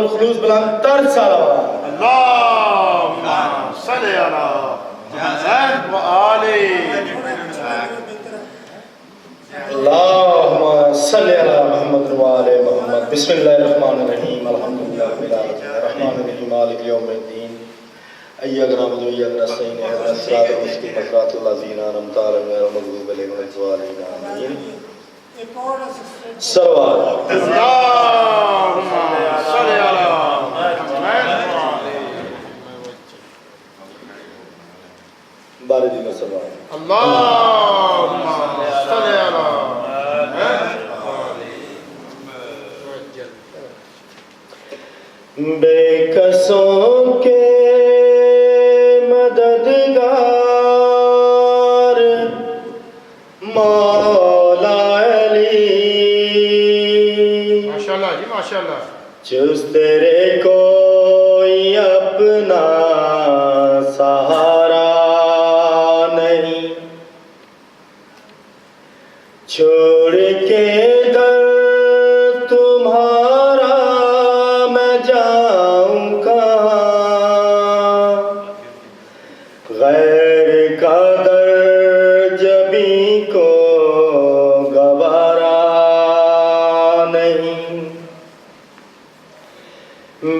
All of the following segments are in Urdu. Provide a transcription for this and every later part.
الخلوص بلند تر صلوات اللهم صل على محمد وآله اللهم صل على محمد وآل محمد بسم الله الرحمن الرحيم الحمد لله رب العالمين الرحمن الرحيم مالك يوم الدين إياك نعبد وإياك نستعين اهدنا الصراط المستقيم صراط الذين أنعمت عليهم غير المغضوب عليهم ولا الضالين آمين صلوات اللهم صل على محمد باردين صلوات اللهم صل على بے کسوں کے مددگار مولا علی ماشاءاللہ جی ماشاءاللہ جس تیرے کوئی اپنا سہارا نہیں چھوڑ کے در تمہارا میں جاؤں کہاں غیر کا در جبھی کو گوارا نہیں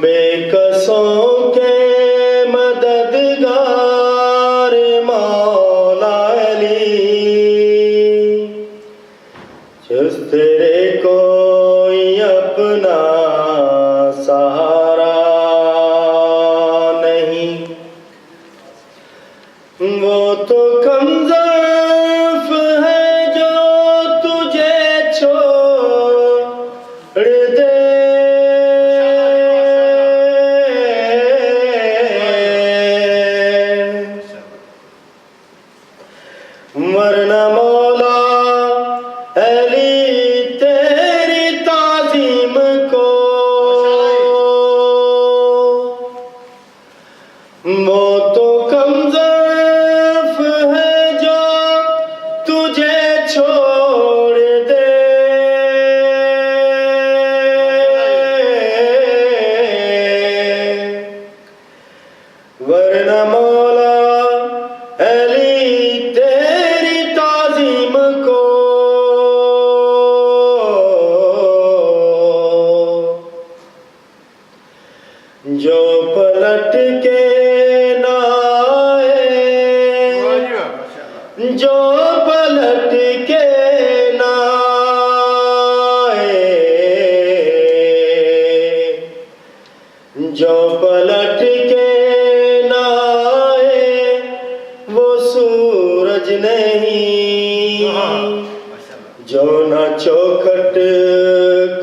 بے کسوں کے مددگار مولا علی جس تیرے کوئی اپنا سہارا نہیں وہ تو کمزرف ہے جو تجھے چھوڑ دے ورنہ مولا علی تیری تعظیم کو وہ تو کمزرف ہے جو تجھے چھوڑ دے ورنہ مولا علی تیری تعظیم کو جو پلٹ کے نہ آئے جو پلٹ کے نہ آئے جو پلٹ کے نہ آئے وہ سورج نہیں جو نہ چوکھٹ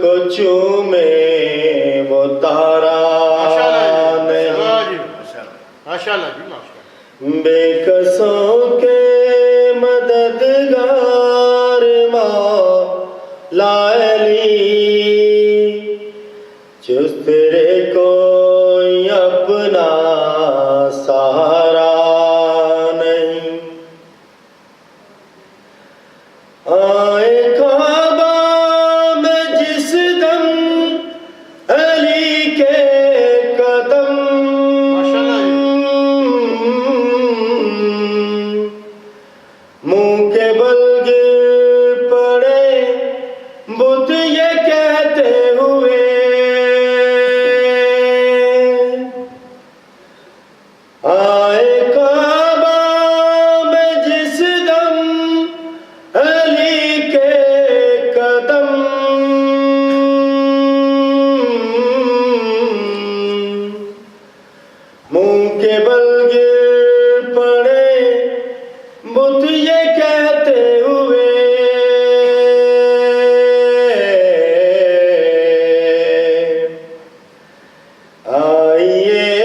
کو چومے وہ تارا نہیں ماشاءاللہ جی ماشاءاللہ بے کسوں کے مددگار مولا علی جس تیرے کوئی اپنا سہارا نہیں آئے کعبہ میں جس دم علی کے قدم منہ کے بل گر پڑے بت یہ کہتے ہوئے آئے کعبہ میں جس دم علی کے قدم منہ کے بل گر پڑے بت یہ کہتے ہوئے آئیے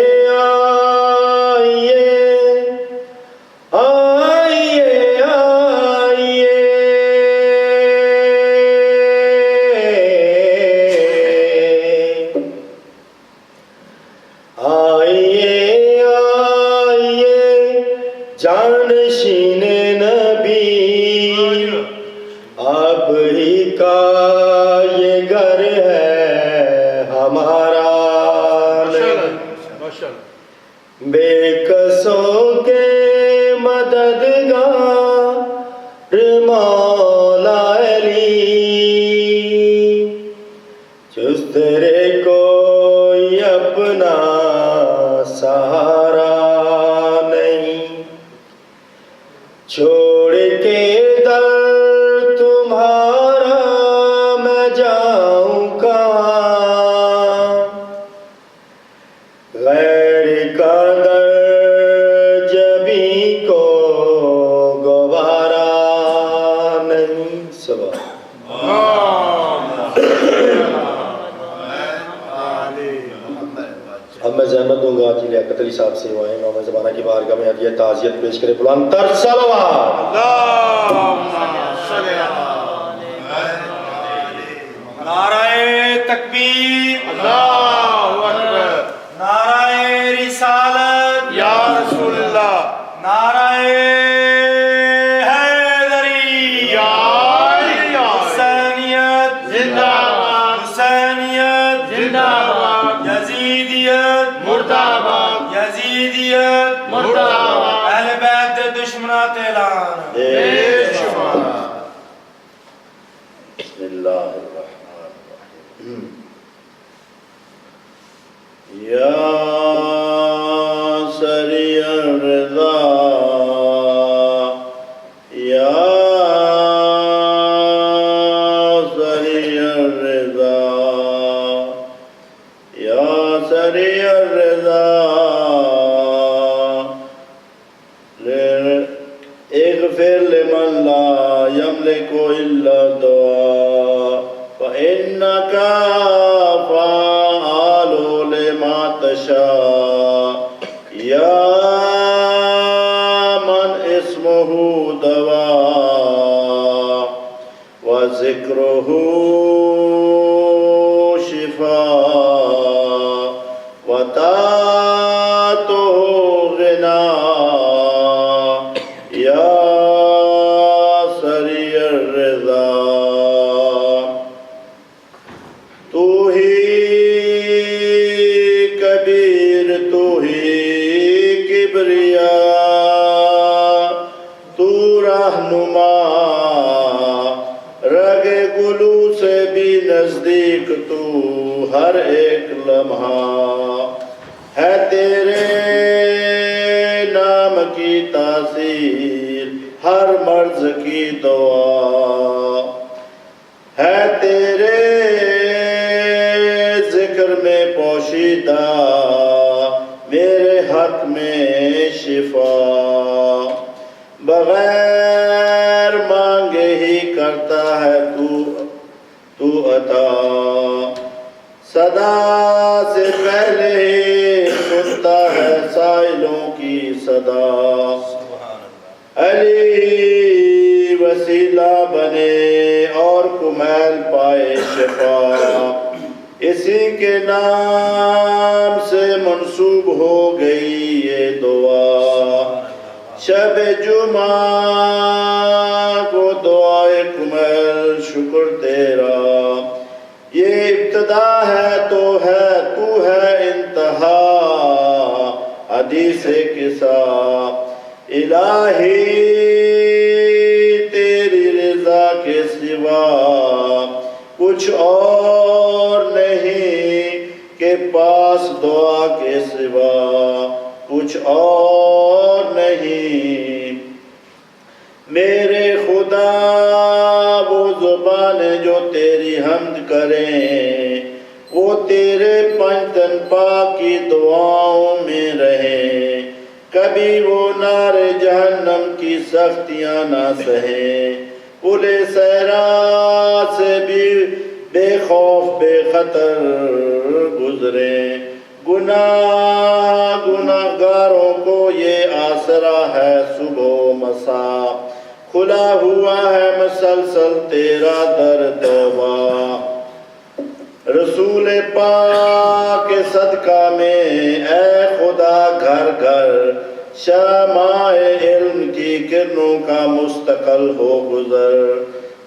آئیے آئیے آئیے آئیے آئیے جانشین نبی آپ ہی کا یہ گھر ہے ہمارا ماشاءاللہ بے کسوں کے مددگار مولا علی جس تیرے کوئی اپنا سہارا نہیں چھوڑ کے در تمہارا میں جاؤں کہاں غیر کا در جبھی کو گوارا نہیں سبحان اب میں زحمت دوں گا کہ لیاقت علی صاحب سے وہ ہیں امام زمانہ کی بارگاہ میں ہدیہ تعزیت پیش کرے بلند تر صلوات نعرہ تکبیر اللہ اکبر نعرہ رسالت یا رسول اللہ نعرہ حیدری یا علی حسینیت زندہ باد حسینیت زندہ باد یزیدیت مردہ باد یزیدیت مردہ باد اہل بیت دے دشمنات اعلان بے شمار بسم اللہ الرحمن الرحیم یا سری الرضا یا سری الرضا یا سری الرضا اغفر لمن لا يملك إلا الدعاء فإنك فعال لما تشاء يا من اسمه دواء وذكره شفاء وطاعته غنى یا سری الرضا تو ہی کبیر تو ہی کبریا تو رہنما رگ گلو سے بھی نزدیک تو ہر ایک لمحہ ہے تیرے نام کی تاثیر ہر مرض کی دعا ہے تیرے ذکر میں پوشیدہ میرے حق میں شفا بغیر مانگے ہی کرتا ہے تو عطا صدا سے پہلے سنتا ہے سائلوں کی صدا علی وسیلہ بنے اور کمیل پائے شفا اسی کے نام سے منسوب ہو گئی یہ دعا شب جمعہ کو دعائے کمیل شکر تیرا یہ ابتدا ہے تو ہے انتہا حدیث قصہ الہی تیری رضا کے سوا کچھ اور نہیں کہ پاس دعا کے سوا کچھ اور نہیں میرے خدا وہ زبانیں جو تیری حمد کریں وہ تیرے پنجتن پاک کی دعاؤں میں رہیں کبھی وہ نار جہنم کی سختیاں نہ سہیں پلے صحرا سے بھی بے خوف بے خطر گزریں گناہگاروں کو یہ آسرا ہے صبح و مساء کھلا ہوا ہے مسلسل تیرا در توبہ رسول پاک کے صدقہ میں اے خدا گھر گھر شمع علم کی کرنوں کا مستقل ہو گزر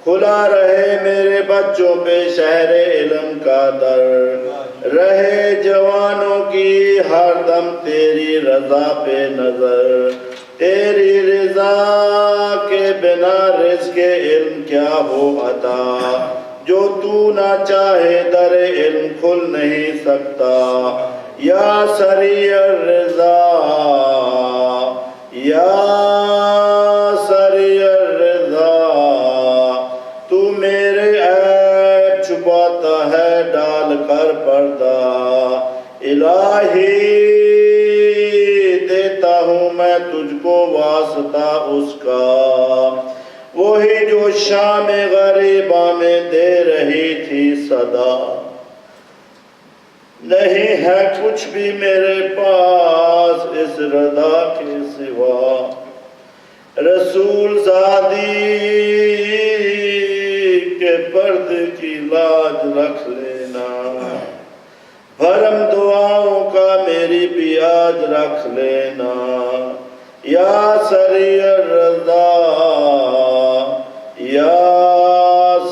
کھلا رہے میرے بچوں پہ شہر علم کا در رہے جوانوں کی ہر دم تیری رضا پہ نظر، تیری رضا کے بنا رزق علم کیا ہو عطا، جو تو نہ چاہے در علم کھل نہیں سکتا، یا سریع الرضا یا سریع الرضا، تو میرے عیب چھپاتا ہے ڈال کر پردہ، الہی دیتا ہوں میں تجھ کو واسطہ اس کا، وہی جو شام غریبہ میں دے رہی تھی صدا، نہیں ہے کچھ بھی میرے پاس اس رضا کے سوا، رسول زادی کے پردے کی لاج رکھ لینا، بھرم دعاؤں کا میری بھی آج رکھ لینا، یا سریع الرضا یا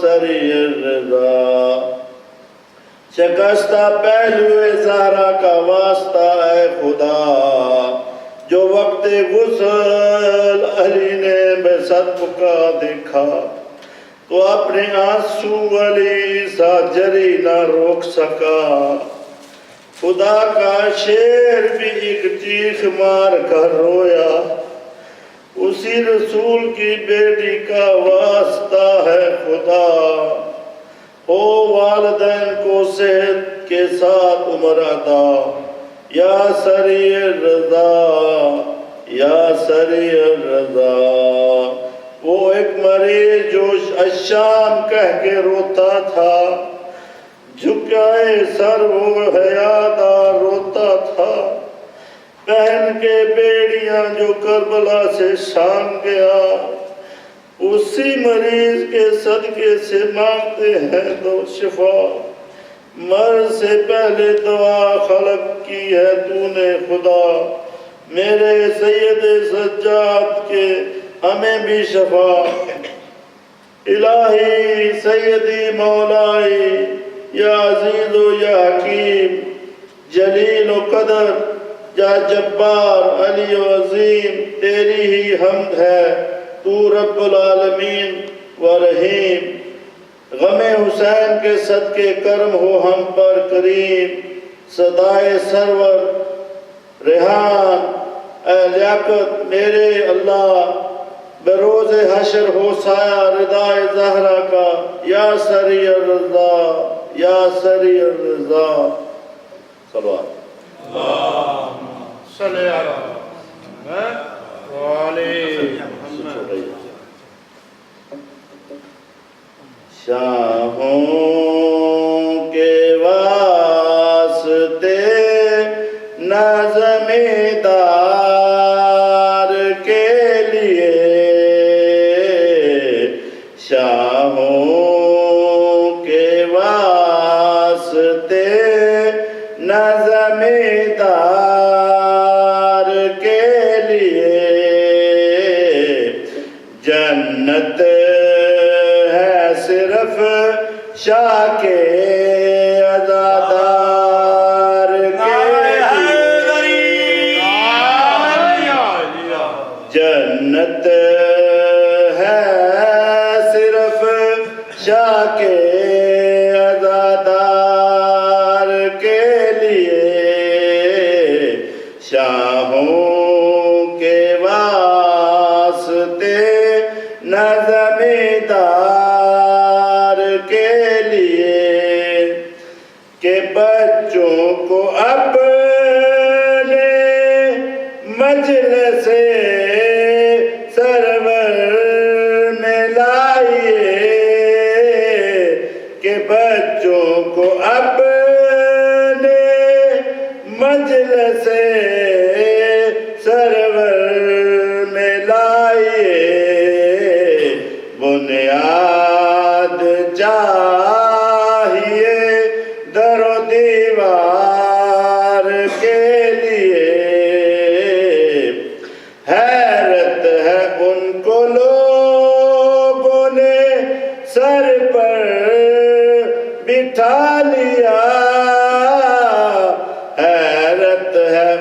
سریع الرضا، شکستہ پہلو زہرا کا واسطہ اے خدا، جو وقت غسل علی نے بے صدقہ دیکھا، تو اپنے آنسو علی سا جری نہ روک سکا، خدا کا شیر بھی ایک چیخ مار کر رویا، اسی رسول کی بیٹی کا واسطہ ہے خدا، ہو والدین کو صحت کے ساتھ عمر عطا، یا سریع الرضا یا سریع الرضا، وہ ایک مریض جو الشام کہہ کے روتا تھا، جھکائے سر وہ حیادار روتا تھا، پہن کے بیڑیاں جو کربلا سے شام گیا، اسی مریض کے صدقے سے مانگتے ہیں تو شفا، مرض سے پہلے دعا خلق کی ہے تو نے خدا، میرے سید سجاد کے ہمیں بھی شفا، الہی سیدی مولائی یا عزیز و یا حکیم، جلیل و قدر یا جبار علی و عظیم، تیری ہی حمد ہے تو رب العالمین و رحیم، غم حسین کے صدقے کرم ہو ہم پر کریم، صدائے سرور ریحان اے لیاقت میرے اللہ، بروز حشر ہو سایہ ردائے زہرا کا، یا سریع الرضا یا سریع الرضا، صلوات صلی اللہ علیہ وسلم۔ شاہوں کے واسطے نظم دار کے لیے، شاہوں کے واسطے نظم دار کے لیے، جنت ہے صرف شاہ کے عزادار کے لیے، جنت ہے صرف شاہ کے عزادار کے لیے، شاہوں کے واسطے نظم دار کے لیے، کہ بچوں کو اپنے مجلس سرور میں لائیے، کہ بچوں کو اپنے مجلس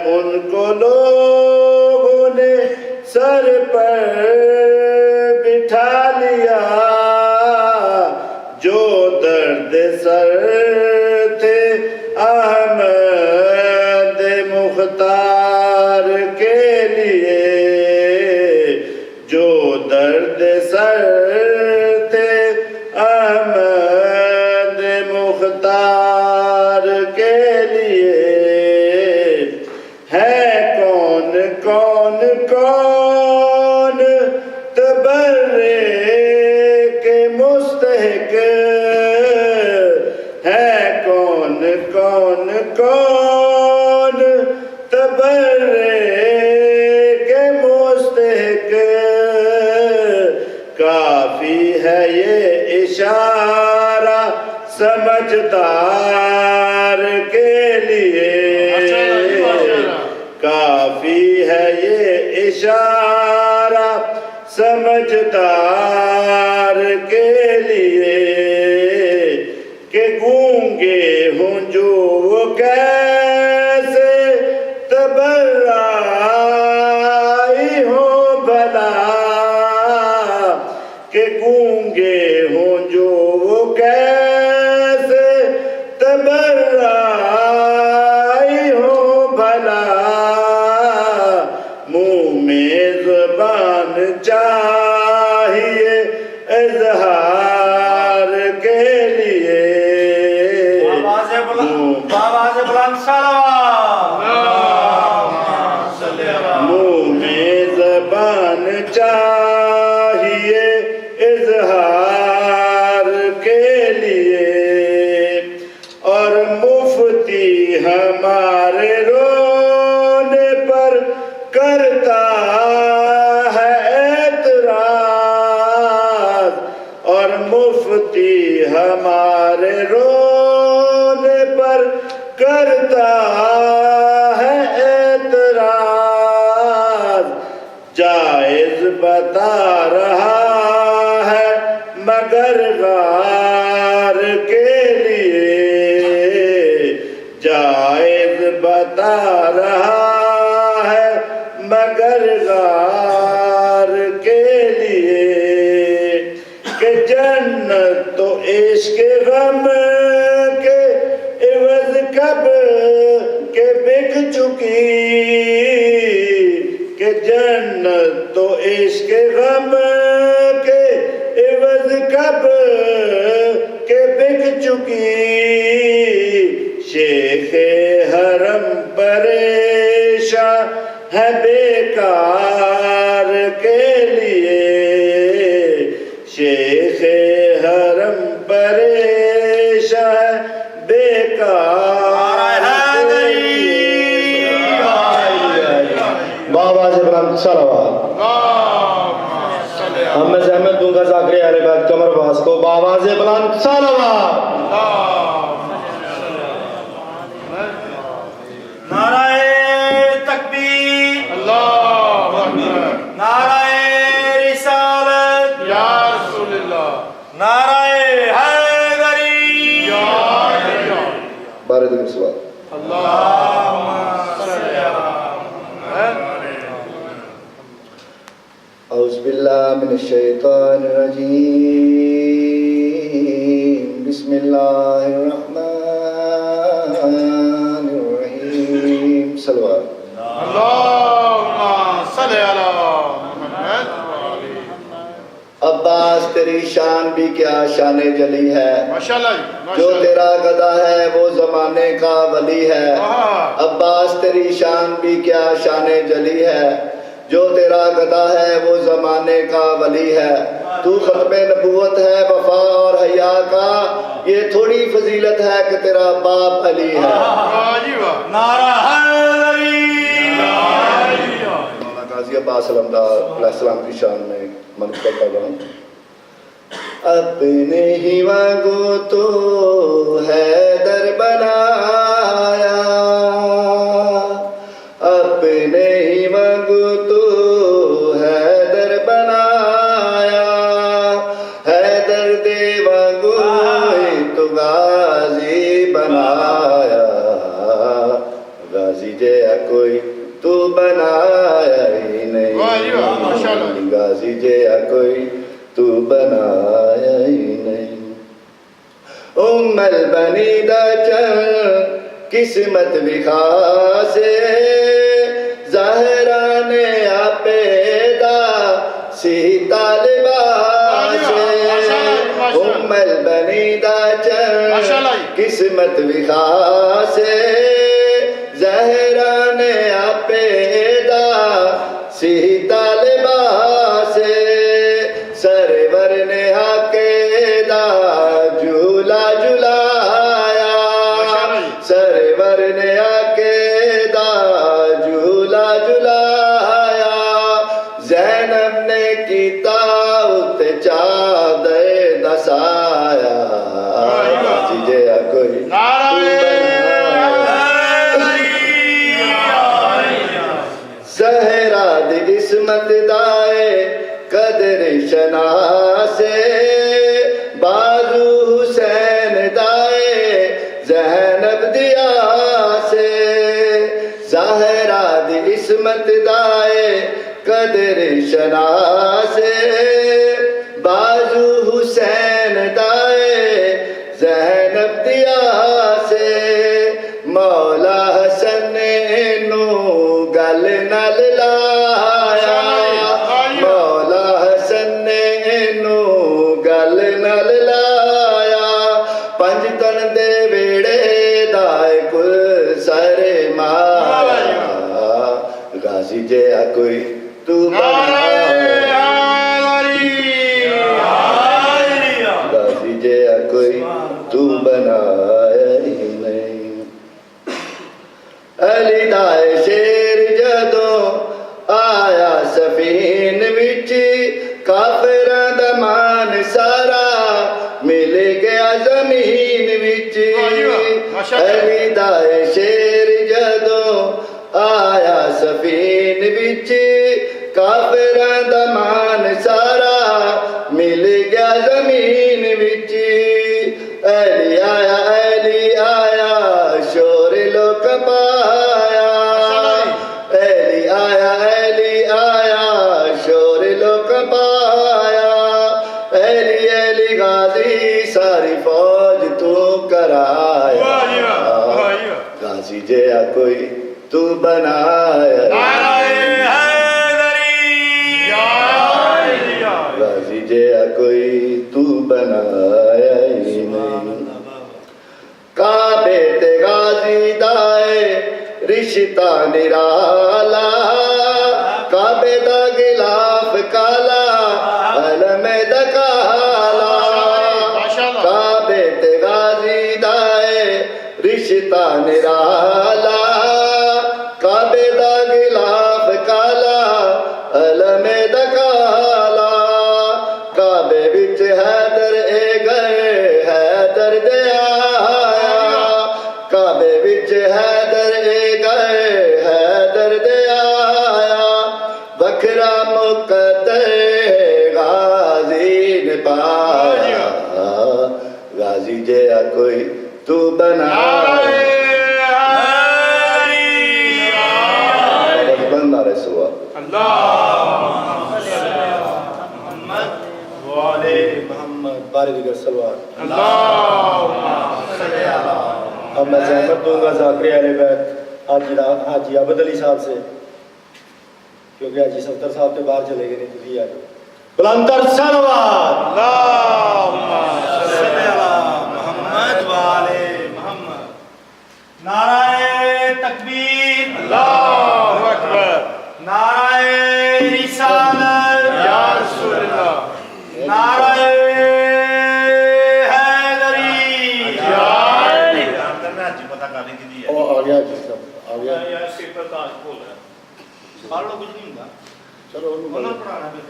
ان کو لوگوں نے سر پر بٹھا لیا جو درد سر تھے احمد مختار کے لیے، جو درد سر تھے احمد مختار کے لیے، ہے کون کون کون تبرے کے مستحق، ہے کون کون کون تبرے کے مستحق، کافی ہے یہ اشارہ سمجھدار کے لیے، کافی ہے یہ اشارہ سمجھدار کے لیے، کہ گونگے ہوں جو وہ کیسے تبرائی ہوں بھلا، کہ گونگے ہوں جو وہ کیسے تبرائی ہوں بھلا، منہ میں زبان چاہیے اظہار کے لیے، آواز بلند صلوات، منہ میں زبان چاہیے اظہار کے لیے، اور مفتی ہمارے رونے پر کرتا ہے اعتراض، اور مفتی ہمارے رونے پر کرتا ہے اعتراض، جائز بتا رہا ہے مگر غار کے لیے، جائز بتا رہا ہے مگر غار کے لیے، کہ جنت تو عشق غم کے عوض کب کے بک چکی، کہ جنت تو عشق غم کے عوض کب کے بک چکی، شیخ حرم پریشاں ہے بیکار کے لیے، شیخ حرم پریشاں ہے بیکار کے لیے، بابا سے بلند صلوات۔ اب میں زحمت دوں گا ذاکر اہل بیت قمر باز کو، بابا سے بلند صلوات۔ نعرہ تکبیر، اللہ اکبر، نعرہ رسالت، یا رسول اللہ، نعرہ حیدری، یا اللہ، بارے دن سوال۔ اللہم صلی علی اعوذ باللہ من الشیطان الرجیم، بسم اللہ الرحمن الرحیم، صلوات۔ اللہم صلی علی محمد۔ عباس تیری شان بھی کیا شان جلی ہے، ماشاءاللہ جو ماشاءاللہ، تیرا گدا ہے وہ زمانے کا ولی ہے۔ عباس تیری شان بھی کیا شان جلی ہے، جو تیرا گدا ہے وہ زمانے کا ولی ہے۔ تو ختم نبوت ہے وفا اور حیا کا، یہ تھوڑی فضیلت ہے کہ تیرا باپ علی ہے۔ واہ جی واہ، نعرہ حیدری، مولانا قاضی عباس علمدار علیہ السلام کی شان میں منقول کرتا ہوں۔ اپنے ہی وانگو تو حیدر بنایا، اپنے ہی وانگو تو حیدر بنایا، حیدر دے وانگو ہی تو غازی بنایا، غازی جے کوئی تو بنایا ہی نہیں، واہ جی واہ، ماشاءاللہ۔ غازی جیا کوئی تو بنایا ہی نہیں۔ امل بنی دا چل قسمت بھی خاص ہے، ظاہرہ نے آپیدا سیتا لباس ہے۔ امل بنی دا چل قسمت بھی خاص ہے، ظاہرہ نے آپیدا سیتا لباس ہے۔ سرور نے عقیدہ جھولا جھلایا، سرور نے عقیدہ جھولا جھلایا، زینب نے کیتا ات چادر دسایا، جے کوئی زہرا دی عصمت دائے قدر شناسے، بازو حسین دائے زینب دیا سے، زہرا دی عصمت دائے قدر شناسے، بازو حسین دائے زینب دیا سے، مولا حسن نو گل نال لایا، مولا حسن نو گل نال لایا، پنج تن دے ویڑے دائے کل سر مایا، غازی جیا کوئی تو بنایا، غازی جیا کوئی تو بنایا ہی نہیں۔ علی دائے شیر جدوں آیا سفین وچ، کافراں دا مان سارا مل گیا زمین وچ، علی دائے شیر جدوں آیا سفین وچ، کافراں دا مان سارا مل گیا زمین وچ، علی آیا شور لوک پایا، علی آیا شور لوک پایا، علی غازی ساری فوج تو کرایا، غازی جیا کوئی تو بنایا، غازی جیا کوئی تو بنایا ہی نہیں۔ کعبے تے غازی دائے رشتہ نرالا، کعبے دا غلاف کالا علم دا کالا، کعبے تے غازی دائے رشتہ نرالا، کعبے دا غلاف کالا علم دا کالا، کعبے وچ حیدر اے گئے حیدر دے آیا، کعبے وچ حیدر اے گئے حیدر دے آیا، وکھرا مقدر غازی نے پایا، غازی جیا کوئی تو بنایا، بندہ رسوا محمد بارے دیگر سلوات۔ اب میں زحمت دوں گا ذاکر اہل بیت حاجی عبد علی صاحب سے، کیونکہ حاجی صفدر صاحب تو باہر چلے گئے نہیں، تو ہی آ جاؤ۔ بلندر سلوات۔ محمد والے محمد، نعرہ تکبیر، اللہ اکبر، نعرہ رسالت، یا رسول اللہ، نعرہ حیدری، او آ گیا حاجی صاحب، آ گیا۔ پڑھ لو، کچھ نہیں ہوتا، چلو انہوں نے پڑھانا ہے،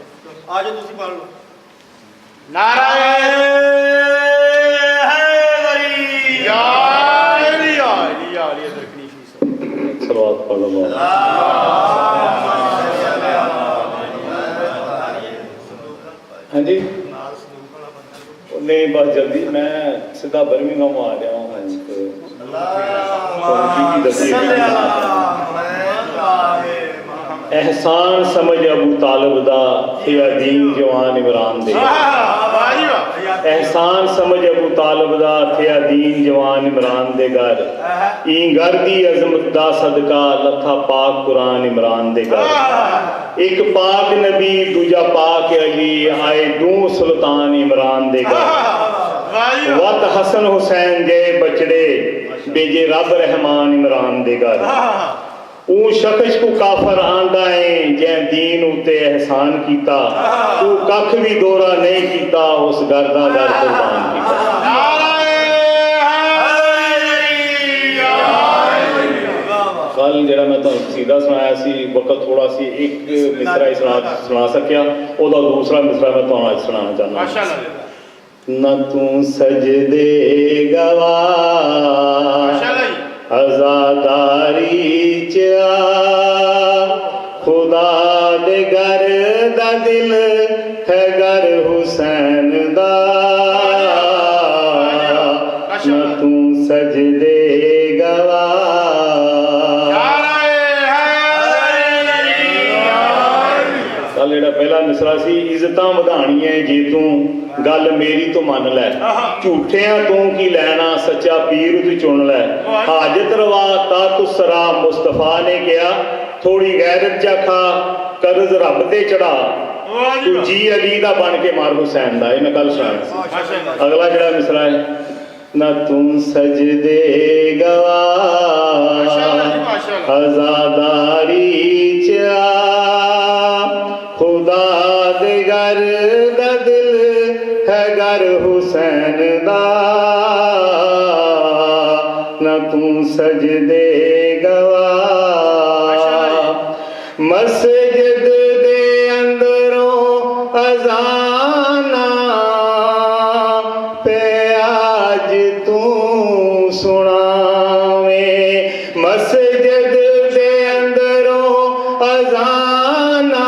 آ جاؤ تسی پڑھ لو۔ نعرہ حیدری، یا علی علی علی درکنیشی صاحب، سلوات پڑھ لو۔ ہاں جی نہیں بس جلدی، میں سیدھا برمنگھم آ رہا ہوں، صلی اللہ احسان سمجھ ابو طالب دا تھیا دین جوان عمران دے واہ جی واہ احسان سمجھ ابو طالب دا تھیا دین جوان عمران دے گھر این گھر دی عظمت دا صدقہ لتھا پاک قرآن عمران دے گھر ایک پاک نبی دوجا پاک علی آئے دوں سلطان عمران دے گھر وقت حسن حسین جے بچڑے بیجے رب رحمان عمران دے گھر اون شخص کو کافر آندا ہے جن دین اتے احسان کیتا تو ککھ بھی دورہ نہیں کیتا اس گھر دا در قربان کیتا کل جڑا میں تو سیدھا سنایا سی وقت تھوڑا سی ایک مصرع ہی سنا سکیا او دا دوسرا مصرع میں تو آج سنانا چاہنا نہ تو سجدے گوا عزاداری چا خدا دے گر دا دل ہے گر حسین دا نہ تو سجدے گوا کل جڑا پہلا مصرع سی عزتاں ودھانیاں جے تو گل میری تو من لے جھوٹیاں تو کی لینا سچا پیر تو چن لے حاجت روا تا تو سرا مصطفیٰ نے کیا تھوڑی غیرت جا کھا قرض رب تے چڑھا تو جی علی دا بن کے مار حسین دا یہ میں کل سنا اگلا جڑا مصرع ہے نہ تم سجدے گوا عزاداری چا خدا دے گر دا دل ہے گر حسین دا نہ تم سجدے گوا مسجد دے اندروں اذانا پہ آج تو سناویں مسجد دے اندروں اذانا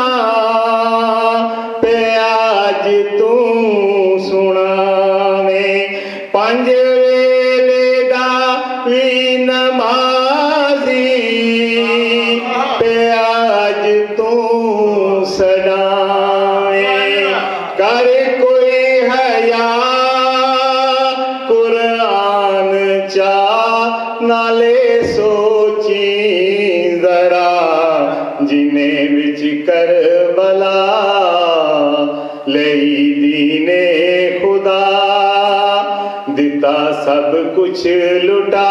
پہ آج تو سناویں پنج ویلے دا وی نمازی پہ آج تو سڑاویں کر کوئی حیا قرآن چا نالے سوچی ذرا جنہیں وچ کربلا لئی دین خدا دیتا سب کچھ لٹا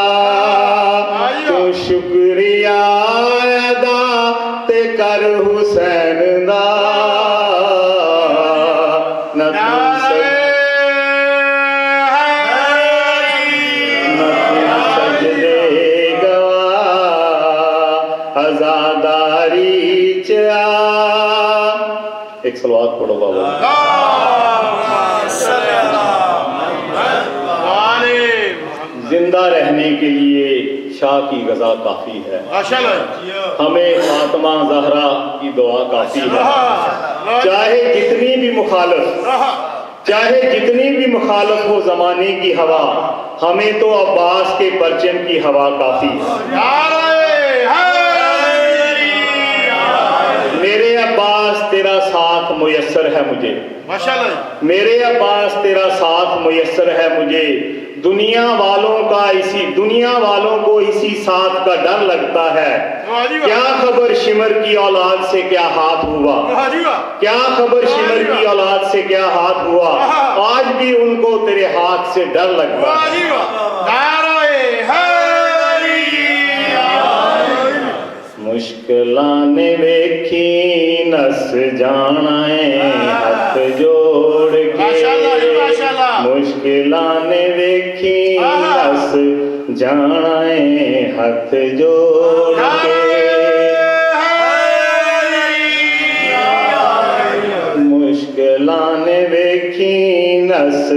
تو شکریہ ادا تے کر حسین دا نہ تو سجدے گوا عزاداری چا ایک صلوات پڑھو بابا زندہ رہنے کے لیے شاہ کی غذا کافی ہے ہمیں فاطمہ زہرا کی دعا کافی ہے چاہے جتنی بھی مخالف ہو زمانے کی ہوا ہمیں تو عباس کے پرچم کی ہوا کافی ہے میرے عباس تیرا ساتھ میسر ہے مجھے میرے عباس تیرا ساتھ میسر ہے مجھے دنیا والوں کو اسی ساتھ کا ڈر لگتا ہے کیا خبر شمر کی اولاد سے کیا ہاتھ ہوا کیا خبر شمر کی اولاد سے کیا ہاتھ ہوا آج بھی ان کو تیرے ہاتھ سے ڈر لگتا ہے مشکلاں نے ویکھی نس جانا ہے ہاتھ جوڑ کے مشکلاں نے ویکھی نس جانا ہے ہاتھ جوڑ کے مشکلاں نے ویکھی نس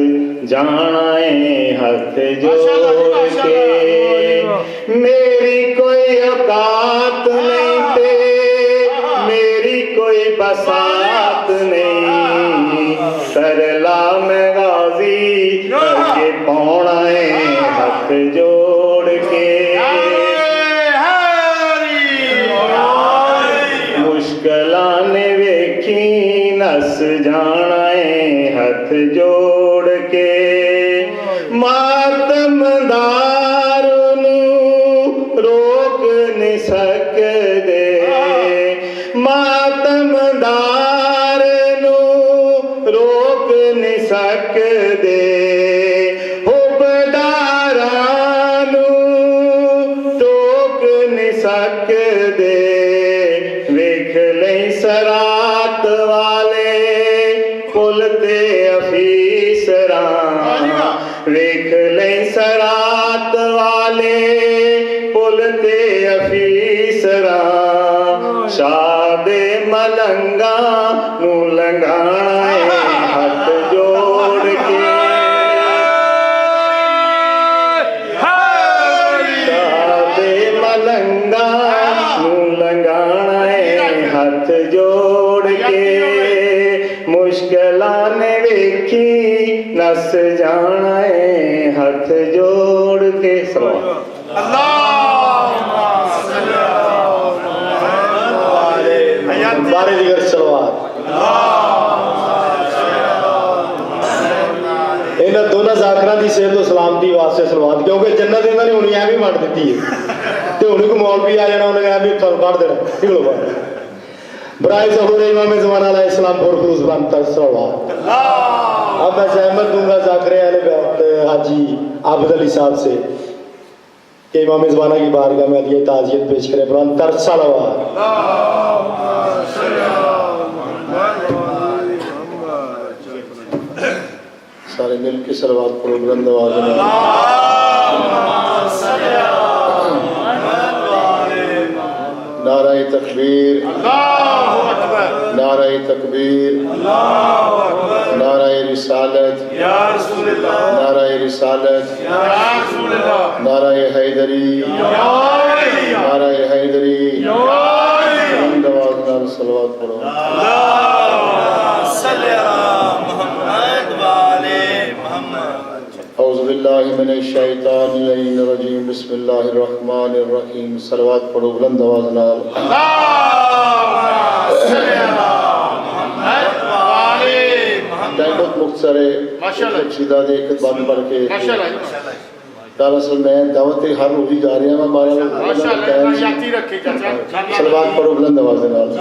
جانا ہے ہاتھ جوڑ کے میری کوئی اوقات نہیں تے میری کوئی بسات نہیں ترلا میں غازی کر کے پونا ہے ہاتھ جوڑ کے نس جانا ہے ہاتھ جوڑ کے ماتم دار نو روک نہیں سکدے ماتم دار نو روک نہیں سکدے حبداراں نو ٹوک نہیں سکدے ویکھ لئی سرات والے پل تے افیسراں ویکھ لئی سرات والے پل تے افیسراں شاہ دے ملنگاں نو لنگانا ہے ہاتھ جوڑ کے شاہ دے ملنگاں نو لنگانا ہے ہاتھ جوڑ کے مشکلاں نے ویکھی نس جانا ہے ہاتھ جوڑ کے بارے دیگر سلوات انہاں دونوں ذاکراں دی صحت و سلامتی واسطے سلوات کیونکہ جنت انہاں نے ہونی ایویں وੰਡ دتی ہے تے ہن کوئی مولوی آ جانا انہاں نے ایویں تھانوں کڈ دینا نکلو باہر برائے ظہور امام زمان علیہ السلام پر خلوص بنتا سلوات اب میں زحمت دوں گا ذاکر اہل بیت حاجی عابد علی صاحب سے کہ امام زمانہ کی بارگاہ میں علیہ تعزیت پیش کرے بلند تر صلوات سارے مل کے صلوات پڑھو بلند آواز میں نعرہ تکبیر نعرہ تکبیر نعرہ رسالت نعرہ رسالت نعرہ حیدری نعرہ حیدری بلند آواز میں صلوات پڑھو اعوذ باللہ من الشیطان اللعین الرجیم بسم اللہ الرحمن الرحیم صلوات پڑھو بلند آواز نال ٹائم بہت مختصر ہے ایک سیدھا دے ایک بند پڑھ کے دراصل میں دعوت ہر روزی جا رہے ہیں میں بارہ صلوات پڑھو بلند آواز نال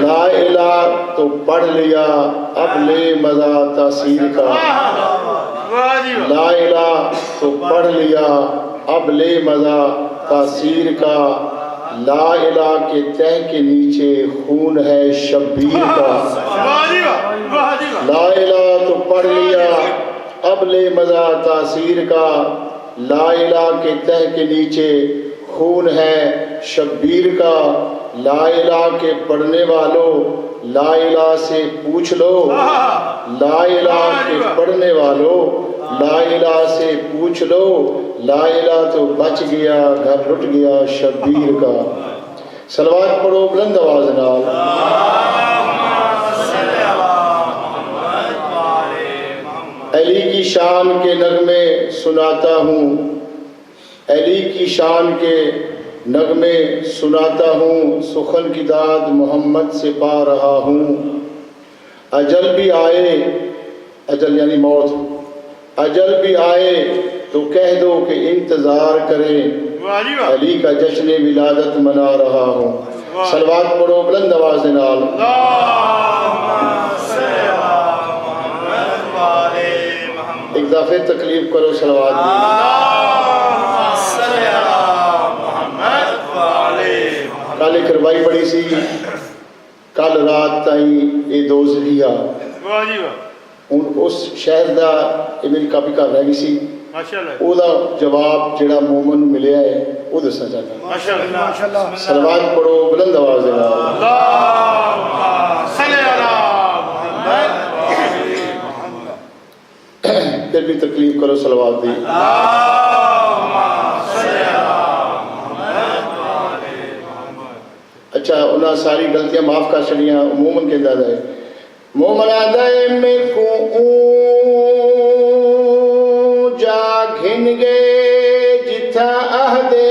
لا الہ تو پڑھ لیا اب لے مزہ تاثیر کا لا الہ تو پڑھ لیا اب لے مزہ تاثیر کا لا الہ کے تہ کے نیچے خون ہے شبیر کا لا الہ تو پڑھ لیا اب لے مزہ تاثیر کا لا الہ کے تہ کے نیچے خون ہے شبیر کا لا الہ کے پڑھنے والوں لا الہ سے پوچھ لو لا الہ کے پڑھنے والوں لا الہ سے پوچھ لو لا الہ تو بچ گیا گھر لٹ گیا شبیر کا صلوات پڑھو بلند آواز نال علی کی شان کے نغمے سناتا ہوں علی کی شان کے نغمے سناتا ہوں سخن کی داد محمد سے پا رہا ہوں اجل بھی آئے اجل یعنی موت اجل بھی آئے تو کہہ دو کہ انتظار کریں علی کا جشن ولادت منا رہا ہوں صلوات پڑھو بلند آواز نال ایک دفعہ تکلیف کرو صلوات کل ایک روائی پڑھی سی کل رات تائیں اے دوزخیا اس شہر دا یہ میری کاپی کر رہ گئی سی او دا جواب جڑا مومن ملیا ہے وہ دسنا چاہتا ہوں صلوات پڑھو بلند آواز دینا پھر بھی تکلیف کرو صلوات دی اچھا انہاں ساری غلطیاں معاف کر چڑیاں مومن کے اندازہ ہے مومن آدھائے میں کو جا گھن گے جتھا آہدے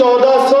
1400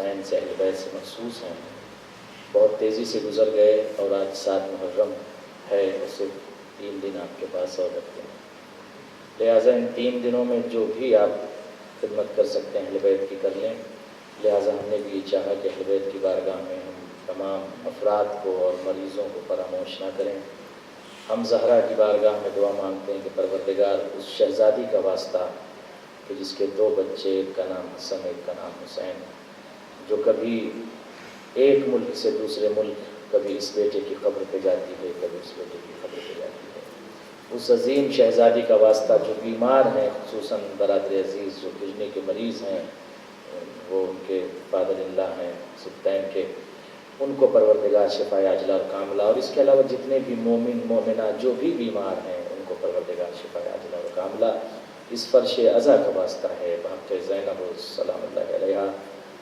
حسین سے اہل بیت سے مخصوص ہیں، بہت تیزی سے گزر گئے اور آج 7 محرم ہے، اسے 3 دن آپ کے پاس اور رکھتے ہیں، لہٰذا ان 3 دنوں میں جو بھی آپ خدمت کر سکتے ہیں اہل بیت کی کر لیں۔ لہٰذا ہم نے بھی یہ چاہا کہ اہل بیت کی بارگاہ میں ہم تمام افراد کو اور مریضوں کو فراموش نہ کریں۔ ہم زہرا کی بارگاہ میں دعا مانگتے ہیں کہ پروردگار اس شہزادی کا واسطہ کہ جس کے 2 بچے، ایک کا نام حسن ایک کا نام حسین، جو کبھی ایک ملک سے دوسرے ملک، کبھی اس بیٹے کی قبر پہ جاتی ہے، کبھی اس بیٹے کی قبر پہ جاتی ہے، اس عظیم شہزادی کا واسطہ جو بیمار ہیں، خصوصاً برادر عزیز جو کڈنی کے مریض ہیں، وہ ان کے فادر اللہ ہیں سبطین کے، ان کو پروردگار شفائے عاجلہ اور کاملہ، اور اس کے علاوہ جتنے بھی مومن مومنہ جو بھی بیمار ہیں ان کو پروردگار شفائے عاجلہ اور کاملہ، اس فرش عزا کا واسطہ ہے بہت زینب سلام اللہ علیہا،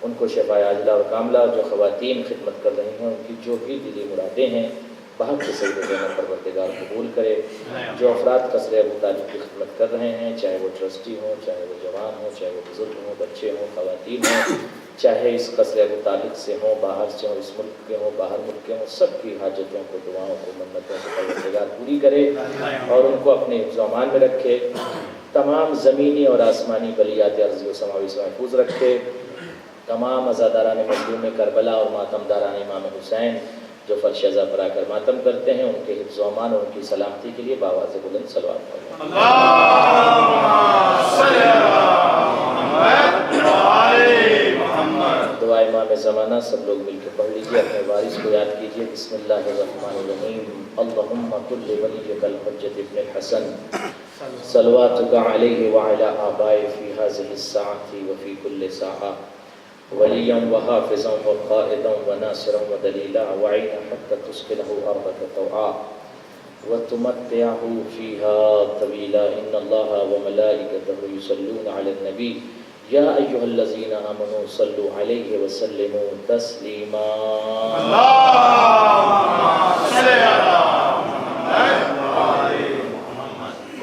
ان کو شفائے عاجلہ اور کاملہ، جو خواتین خدمت کر رہی ہیں ان کی جو بھی دلی مرادیں ہیں بہت سے سید زینب پروردگار قبول کرے۔ جو افراد قصر ابو طالب کی خدمت کر رہے ہیں، چاہے وہ ٹرسٹی ہوں، چاہے وہ جوان ہوں، چاہے وہ بزرگ ہوں، بچے ہوں، خواتین ہوں، چاہے اس قصر ابو طالب سے ہوں، باہر سے ہوں، اس ملک کے ہوں، باہر ملک کے ہوں، سب کی حاجتوں کو، دعاؤں کو، منتوں کو پروردگار پوری کرے اور ان کو اپنے حفظ و امان میں رکھے، تمام زمینی اور آسمانی بلیات ارضی و سماوی سے محفوظ رکھے، تمام عزاداران مظلوم کربلا اور ماتمداران امام حسین جو فرش عزا پر آ کر ماتم کرتے ہیں، ان کے حفظ و امان اور ان کی سلامتی کے لیے بآواز بلند صلوات پڑھیں۔ دعا امام زمانہ سب لوگ مل کے پڑھ لیجیے، اپنے وارث کو یاد کیجیے۔ بسم اللہ الرحمن الرحیم، اللہم کل ولیک الحجۃ ابن الحسن صلواتک علیہ وعلی آبائہ فی ہذہ الساعۃ وفی کل ساعہ، ولیا وحافظا وقائدا وناصرا ودلیلا وعینا حتی تسکنہ ارضک طوعا وتمتعہ فیہا طویلا، ان اللہ وملائکتہ یصلون علی النبی یا ایہا الذین آمنوا صلوا علیہ وسلموا تسلیما۔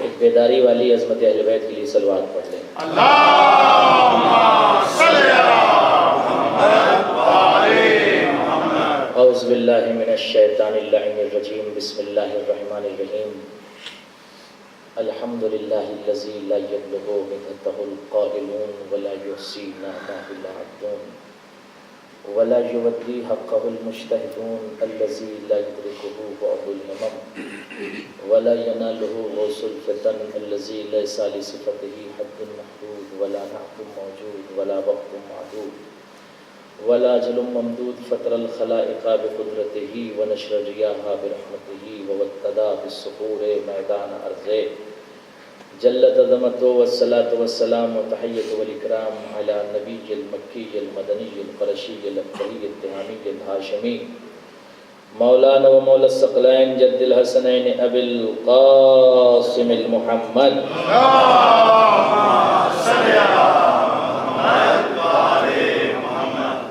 ایک بیداری والی عظمت اہل بیت کے لیے صلوات پڑھ لیں۔ اعوذ باللہ من الشیطان اللعین الرجیم، بسم اللہ الرحمن الرحیم، الحمد للہ الذی لا یبلغ منتہ القائلون ولا یحصی نعمہ العابدون ولا یودی حقہ المجتہدون الذی لا یدرکہ بعض الہمم ولا ینالہ غوث الفتن الذی لیس لصفتہ حد محدود ولا نعت موجود ولا وقت معدود ولا جل ممدود، فطر الخلائق بقدرتہ ونشر ریاحا برحمتہ ووتدا بالسحور میدان ارضہ، جلت عظمتہ والصلاة والسلام وتحیت والاکرام علی نبی المکی المدنی القرشی الابتری التہامی الہاشمی، مولانا و مولا الثقلین جد الحسنین ابی القاسم المحمد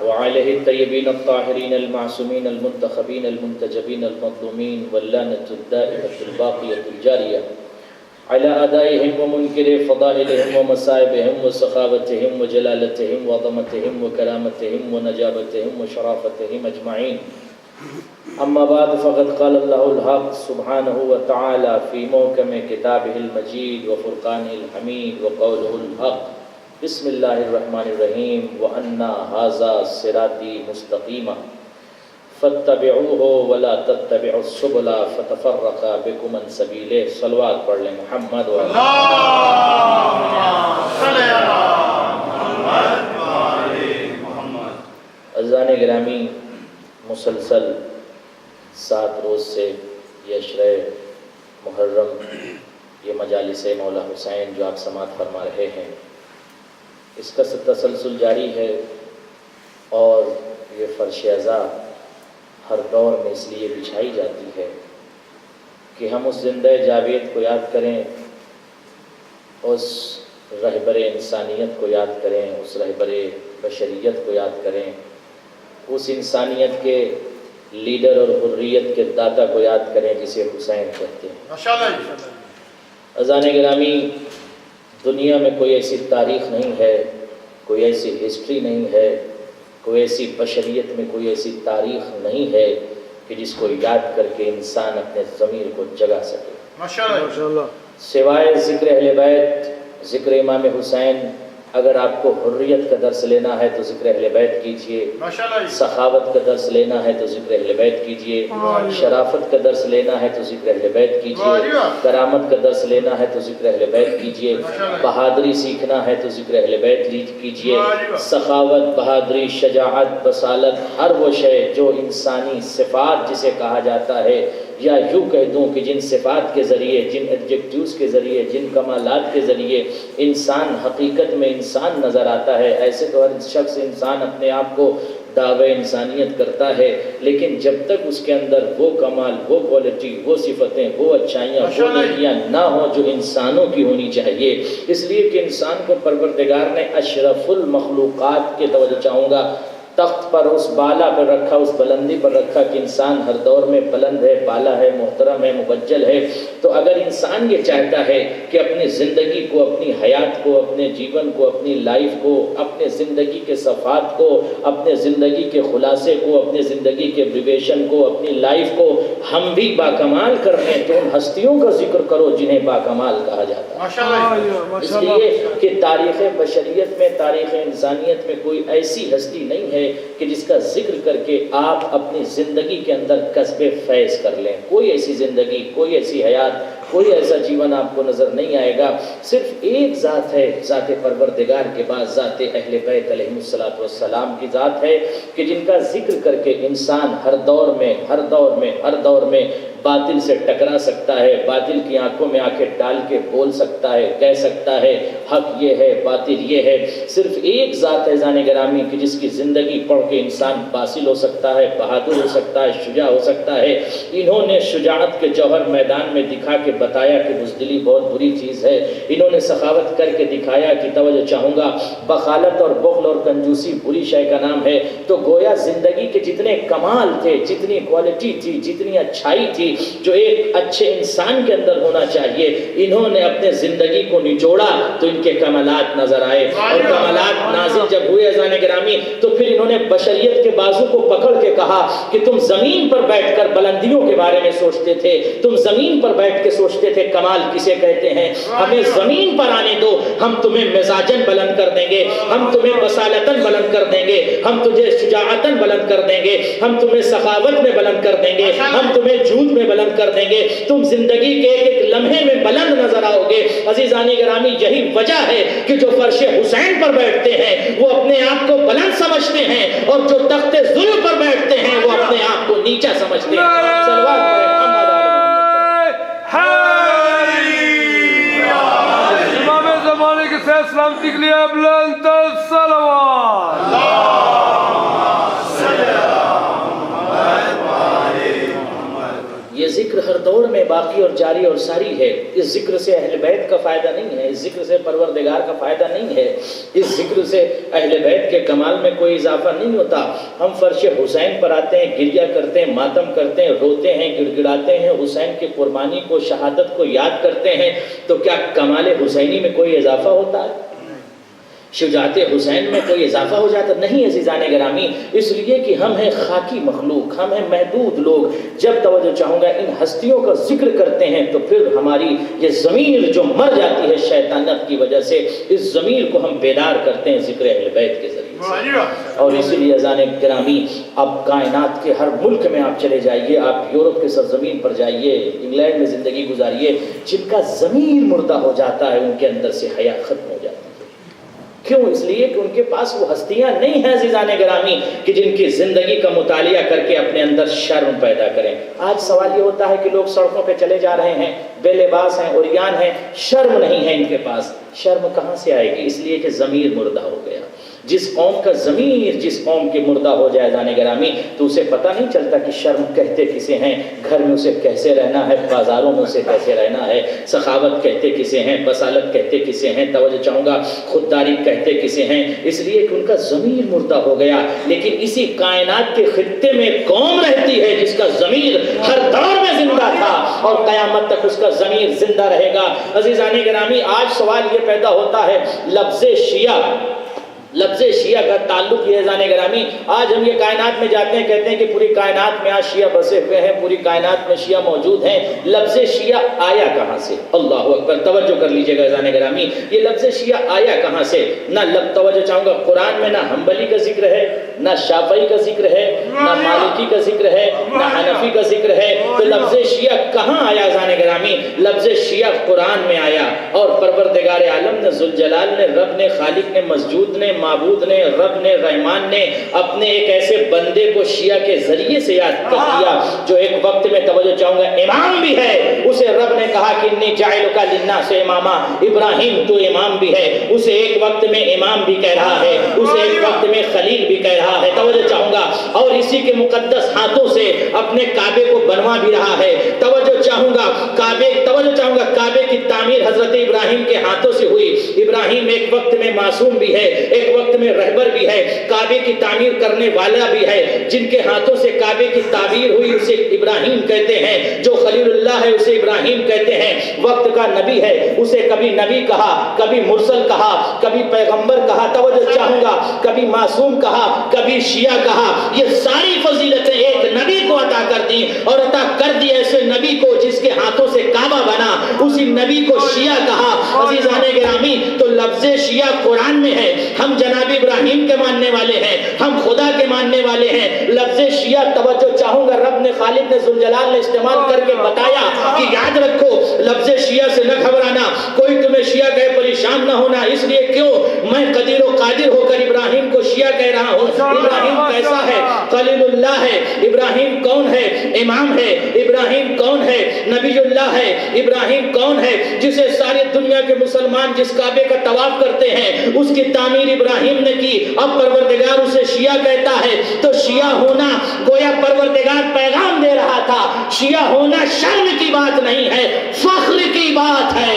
وعلیہ الطیبین الطاہرین المعصومین المنتخبین المنتجبین المظلومین واللعنۃ الدائمۃ الباقیۃ الجاریہ علی اعدائہم ومنکر فضائلہم ومصائبہم وسخاوتہم وجلالتہم وعظمتہم وکرامتہم ونجابتہم وشرافتہم اجمعین، اما بعد فقد قال اللہ الحق سبحانہ وتعالی فی محکم کتابہ المجید وفرقانہ الحمید وقولہ الحق، بسم اللہ الرحمن الرحیم، وَأَنَّا هَذَا صِرَاطِي مُسْتَقِيمًا فَاتَّبِعُوهُ وَلَا تَتَّبِعُوا السُّبُلَ فَتَفَرَّقَ بِكُمْ عَنْ سَبِيلِهِ۔ صلوات پڑھ لیں محمد و عزیزان گرامی، مسلسل 7 روز سے یہ عشرہ محرم، یہ مجالس مولا حسین جو آپ سماعت فرما رہے ہیں، اس کا تسلسل جاری ہے، اور یہ فرش عزا ہر دور میں اس لیے بچھائی جاتی ہے کہ ہم اس زندہ جاوید کو یاد کریں، اس رہبر انسانیت کو یاد کریں، اس رہبر بشریت کو یاد کریں، اس انسانیت کے لیڈر اور حریت کے داتا کو یاد کریں جسے حسین کہتے ہیں۔ عزیزان گرامی، دنیا میں کوئی ایسی تاریخ نہیں ہے، کوئی ایسی ہسٹری نہیں ہے کوئی ایسی بشریت میں کوئی ایسی تاریخ نہیں ہے کہ جس کو یاد کر کے انسان اپنے ضمیر کو جگا سکے ماشاءاللہ سوائے ذکر اہل بیت، ذکر امام حسین۔ اگر آپ کو حریت کا درس لینا ہے تو ذکر اہل بیت کیجئے، سخاوت کا درس لینا ہے تو ذکر اہل بیت کیجئے، شرافت کا درس لینا ہے تو ذکر اہل بیت کیجئے، کرامت کا درس لینا ہے تو ذکر اہل بیت کیجئے، بہادری سیکھنا ہے تو ذکر اہل بیت کیجئے۔ سخاوت، بہادری، شجاعت، بصالت، ہر وہ شے جو انسانی صفات جسے کہا جاتا ہے، یا یوں کہہ دوں کہ جن صفات کے ذریعے، جن ایڈجیکٹیوز کے ذریعے، جن کمالات کے ذریعے انسان حقیقت میں انسان نظر آتا ہے، ایسے تو ہر شخص انسان اپنے آپ کو دعوے انسانیت کرتا ہے، لیکن جب تک اس کے اندر وہ کمال، وہ کوالٹی، وہ صفتیں، وہ اچھائیاں، وہ نیکیاں نہ ہوں جو انسانوں کی ہونی چاہیے، اس لیے کہ انسان کو پروردگار نے اشرف المخلوقات کے توجہ چاہوں گا تخت پر، اس بالا پر رکھا، اس بلندی پر رکھا کہ انسان ہر دور میں بلند ہے، بالا ہے، محترم ہے، مبجل ہے۔ تو اگر انسان یہ چاہتا ہے کہ اپنی زندگی کو، اپنی حیات کو، اپنے جیون کو، اپنی لائف کو، اپنے زندگی کے صفات کو، اپنے زندگی کے خلاصے کو، اپنے زندگی کے ایبریویشن کو، اپنی لائف کو ہم بھی باکمال کر لیں تو ان ہستیوں کا ذکر کرو جنہیں باکمال کہا جاتا ہے۔ اس لیے کہ تاریخ بشریت میں، تاریخ انسانیت میں کوئی ایسی ہستی نہیں ہے کہ جس کا ذکر کر کے آپ اپنی زندگی کے اندر کسب فیض کر لیں۔ کوئی ایسی زندگی، کوئی ایسی حیات، کوئی ایسا جیون آپ کو نظر نہیں آئے گا۔ صرف ایک ذات ہے، ذات پروردگار کے بعد ذات اہل بیت علیہ السلام کی ذات ہے کہ جن کا ذکر کر کے انسان ہر دور میں، ہر دور میں، ہر دور میں باطل سے ٹکرا سکتا ہے، باطل کی آنکھوں میں آنکھیں ڈال کے بول سکتا ہے، کہہ سکتا ہے حق یہ ہے، باطل یہ ہے۔ صرف ایک ذات ہے زان گرامی کہ جس کی زندگی پڑھ کے انسان باصل ہو سکتا ہے، بہادر ہو سکتا ہے، شجاع ہو سکتا ہے۔ انہوں نے شجاعت کے جوہر میدان میں دکھا کے بتایا کہ بزدلی بہت بری چیز ہے۔ انہوں نے سخاوت کر کے دکھایا کہ توجہ چاہوں گا بخالت اور بخل اور کنجوسی بری شے کا نام ہے۔ تو گویا زندگی کے جتنے کمال تھے، جتنی کوالٹی تھی، جتنی اچھائی تھی جو ایک اچھے انسان کے اندر ہونا چاہیے، انہوں نے اپنے زندگی کو نچوڑا تو ان کے کمالات نظر آئے، اور کمالات نازل جب ہوئے عزیزان گرامی تو پھر انہوں نے بشریت کے بازو کو پکڑ کے کہا کہ تم زمین پر بیٹھ کر بلندیوں کے بارے میں سوچتے تھے، تم زمین پر بیٹھ کے سوچتے تھے کمال کسے کہتے ہیں، ہمیں زمین پر آنے دو، ہم تمہیں مزاجن بلند کر دیں گے، ہم تمہیں بصالتن بلند کر دیں گے، ہم تجھے شجاعتن بلند کر دیں گے، ہم تمہیں سخاوت میں بلند کر دیں گے، ہم تمہیں جود میں بلند کر دیں گے، تم زندگی کے ایک ایک لمحے میں بلند نظر آؤ گے۔ عزیزان گرامی یہی وجہ ہے کہ جو فرش حسین پر بیٹھتے ہیں وہ اپنے آپ کو بلند سمجھتے ہیں، اور جو تخت ظلم پر بیٹھتے ہیں وہ اپنے آپ کو نیچا سمجھتے ہیں۔ صلوات پڑھیں محمد امام زمانے کے صحت سلامتی کے لیے بلند صلوات۔ یہ ذکر ہر دور میں باقی اور جاری اور ساری ہے۔ اس ذکر سے اہل بیت کا فائدہ نہیں ہے، اس ذکر سے پروردگار کا فائدہ نہیں ہے، اس ذکر سے اہل بیت کے کمال میں کوئی اضافہ نہیں ہوتا۔ ہم فرش حسین پر آتے ہیں، گریہ کرتے ہیں، ماتم کرتے ہیں، روتے ہیں، گڑ گڑاتے ہیں، حسین کی قربانی کو، شہادت کو یاد کرتے ہیں، تو کیا کمال حسینی میں کوئی اضافہ ہوتا ہے؟ شجاعت حسین میں کوئی اضافہ ہو جاتا نہیں عزیزان گرامی، اس لیے کہ ہم ہیں خاکی مخلوق، ہم ہیں محدود لوگ۔ جب توجہ چاہوں گا ان ہستیوں کا ذکر کرتے ہیں تو پھر ہماری یہ ضمیر جو مر جاتی ہے شیطانت کی وجہ سے، اس ضمیر کو ہم بیدار کرتے ہیں ذکر اہل بیت کے ذریعے سے۔ اور اسی لیے عزیزان گرامی اب کائنات کے ہر ملک میں آپ چلے جائیے، آپ یورپ کے سرزمین پر جائیے، انگلینڈ میں زندگی گزاریے، جن کا ضمیر مردہ ہو جاتا ہے ان کے اندر سے حیا ختم ہو جاتا ہے۔ کیوں؟ اس لیے کہ ان کے پاس وہ ہستیاں نہیں ہیں عزیزان گرامی کہ جن کی زندگی کا مطالعہ کر کے اپنے اندر شرم پیدا کریں۔ آج سوال یہ ہوتا ہے کہ لوگ سڑکوں پہ چلے جا رہے ہیں، بے لباس ہیں، عریان ہیں، شرم نہیں ہے ان کے پاس۔ شرم کہاں سے آئے گی؟ اس لیے کہ ضمیر مردہ ہو گیا۔ جس قوم کا ضمیر، جس قوم کے مردہ ہو جائے عزیزان گرامی تو اسے پتہ نہیں چلتا کہ شرم کہتے کسے ہیں، گھر میں اسے کیسے رہنا ہے، بازاروں میں اسے کیسے رہنا ہے، سخاوت کہتے کسے ہیں، بصالت کہتے کسے ہیں، توجہ چاہوں گا خودداری کہتے کسے ہیں، اس لیے کہ ان کا ضمیر مردہ ہو گیا۔ لیکن اسی کائنات کے خطے میں قوم رہتی ہے جس کا ضمیر ہر دور میں زندہ تھا اور قیامت تک اس کا ضمیر زندہ رہے گا۔ عزیزان گرامی آج سوال یہ پیدا ہوتا ہے، لفظ شیعہ لفظ شیعہ کا تعلق یہ ہے گرامی، آج ہم یہ کائنات میں جاتے ہیں کہتے ہیں کہ پوری کائنات میں آج شیعہ بسے ہوئے ہیں، پوری کائنات میں شیعہ موجود ہیں، لفظ شیعہ آیا کہاں سے؟ اللہ اکبر، توجہ کر لیجئے گا گرامی، یہ لفظ شیعہ آیا کہاں سے؟ نہ توجہ چاہوں گا، قرآن میں نہ حنبلی کا ذکر ہے، نہ شافعی کا ذکر ہے، نہ مالکی کا ذکر ہے، نہ حنفی کا ذکر ہے، تو لفظ شیعہ کہاں آیا گرامی؟ لفظ شیعہ قرآن میں آیا، اور پروردگار عالم نے ذوالجلال نے، رب نے، خالق نے، مسجود نے، معبود نے، رب نے، رحمان نے اپنے ایک ایسے بندے کو شیعہ کے ذریعے سے یاد کر دیا جو ایک وقت میں توجہ چاہوں گا امام بھی ہے، اسے رب نے کہا کہ انی جاعلک للناس اماما، ابراہیم تو امام بھی ہے، اسے ایک وقت میں امام بھی کہہ رہا ہے، اسے ایک وقت میں خلیل بھی کہہ رہا ہے، توجہ چاہوں گا، اور اسی کے مقدس ہاتھوں سے اپنے کعبے کو بنوا بھی رہا ہے، توجہ چاہوں گا، کعبے کی تعمیر حضرت ابراہیم کے ہاتھوں سے ہوئی، ابراہیم ایک وقت میں معصوم بھی ہے، ایک وقت میں رہبر بھی ہے، کعبے کی تعمیر کرنے والا بھی ہے، جن کے ہاتھوں سے کعبے کی تعمیر ہوئی اسے ابراہیم کہتے ہیں، جو خلیل اللہ ہے اسے ابراہیم کہتے ہیں، وقت کا نبی ہے اسے کبھی نبی کہا، کبھی مرسل کہا، کبھی پیغمبر کہا، توجہ چاہوں گا، کبھی معصوم کہا، کبھی شیعہ کہا، یہ ساری فضیلتیں ایک نبی کو عطا کر دی، اور عطا کر دی ایسے نبی کو جس کے ہاتھوں سے کعبہ بنا، اسی نبی کو شیعہ کہا۔ عزیزان گرامی، تو لفظ شیعہ قرآن میں ہے، ہم جناب ابراہیم کے ماننے والے ہیں، ہم خدا کے ماننے والے ہیں، لفظ شیعہ توجہ چاہوں گا رب نے، خالق نے، ذوالجلال نے استعمال کر کے بتایا کہ یاد رکھو لفظ شیعہ سے نہ گھبرانا، کوئی تمہیں شیعہ کہے پریشان نہ ہونا، اس لیے کیوں میں قدیر و قادر ہو کر ابراہیم کو شیعہ کہہ رہا ہوں۔ ابراہیم کیسا ہے؟ خلیل اللہ ہے۔ ابراہیم کون ہے؟ امام ہے۔ ابراہیم کون ہے؟ نبی اللہ ہے۔ ابراہیم کون ہے؟ جسے ساری دنیا کے مسلمان جس کعبے کا طواف کرتے ہیں اس کی تعمیر ابراہیم نے کی، اب پروردگار اسے شیعہ کہتا ہے، تو شیعہ ہونا گویا پروردگار پیغام دے رہا تھا، شیعہ ہونا شرم کی بات نہیں ہے، فخر کی بات ہے۔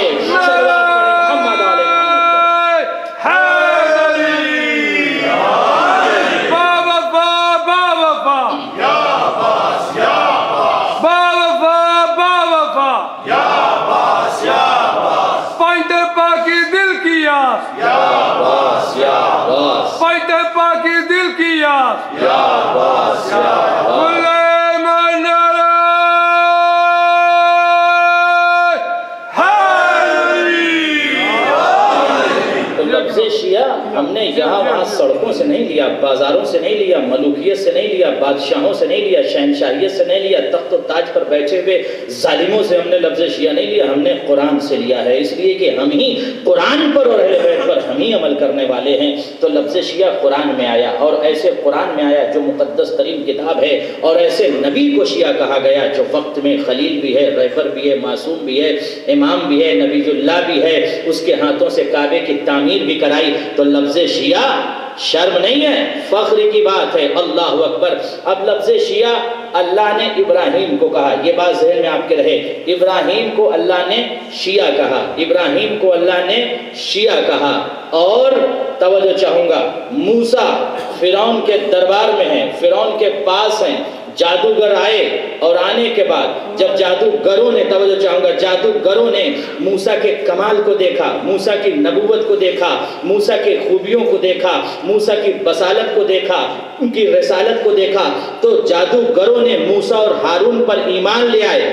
ہم نے یہاں وہاں سڑکوں سے نہیں لیا، بازاروں سے نہیں لیا، ملوکیت سے نہیں لیا، بادشاہوں سے نہیں لیا، شہنشاہیت سے نہیں لیا، تخت و تاج پر بیٹھے ہوئے ظالموں سے ہم نے لفظ شیعہ نہیں لیا، ہم نے قرآن سے لیا ہے، اس لیے کہ ہم ہی قرآن پر اور اہل بیت پر ہم ہی عمل کرنے والے ہیں۔ تو لفظ شیعہ قرآن میں آیا، اور ایسے قرآن میں آیا جو مقدس ترین کتاب ہے، اور ایسے نبی کو شیعہ کہا گیا جو وقت میں خلیل بھی ہے، رہبر بھی ہے، معصوم بھی ہے، امام بھی ہے، نبی اللہ بھی ہے، اس کے ہاتھوں سے کعبے کی تعمیر بھی کرائی۔ تو لفظ شیعہ شرم نہیں ہے، فخر کی بات ہے۔ اللہ اکبر۔ اب لفظ شیعہ اللہ نے ابراہیم کو کہا، یہ بات ذہن میں آپ کے رہے، ابراہیم کو اللہ نے شیعہ کہا، ابراہیم کو اللہ نے شیعہ کہا، اور توجہ چاہوں گا موسیٰ فرعون کے دربار میں ہیں، فرعون کے پاس ہیں، جادوگر آئے، اور آنے کے بعد جب جادوگروں نے، توجہ چاہوں گا، جادوگروں نے موسیٰ کے کمال کو دیکھا، موسیٰ کی نبوت کو دیکھا، موسیٰ کی خوبیوں کو دیکھا، موسیٰ کی بصالت کو دیکھا، ان کی رسالت کو دیکھا، تو جادوگروں نے موسیٰ اور ہارون پر ایمان لے آئے۔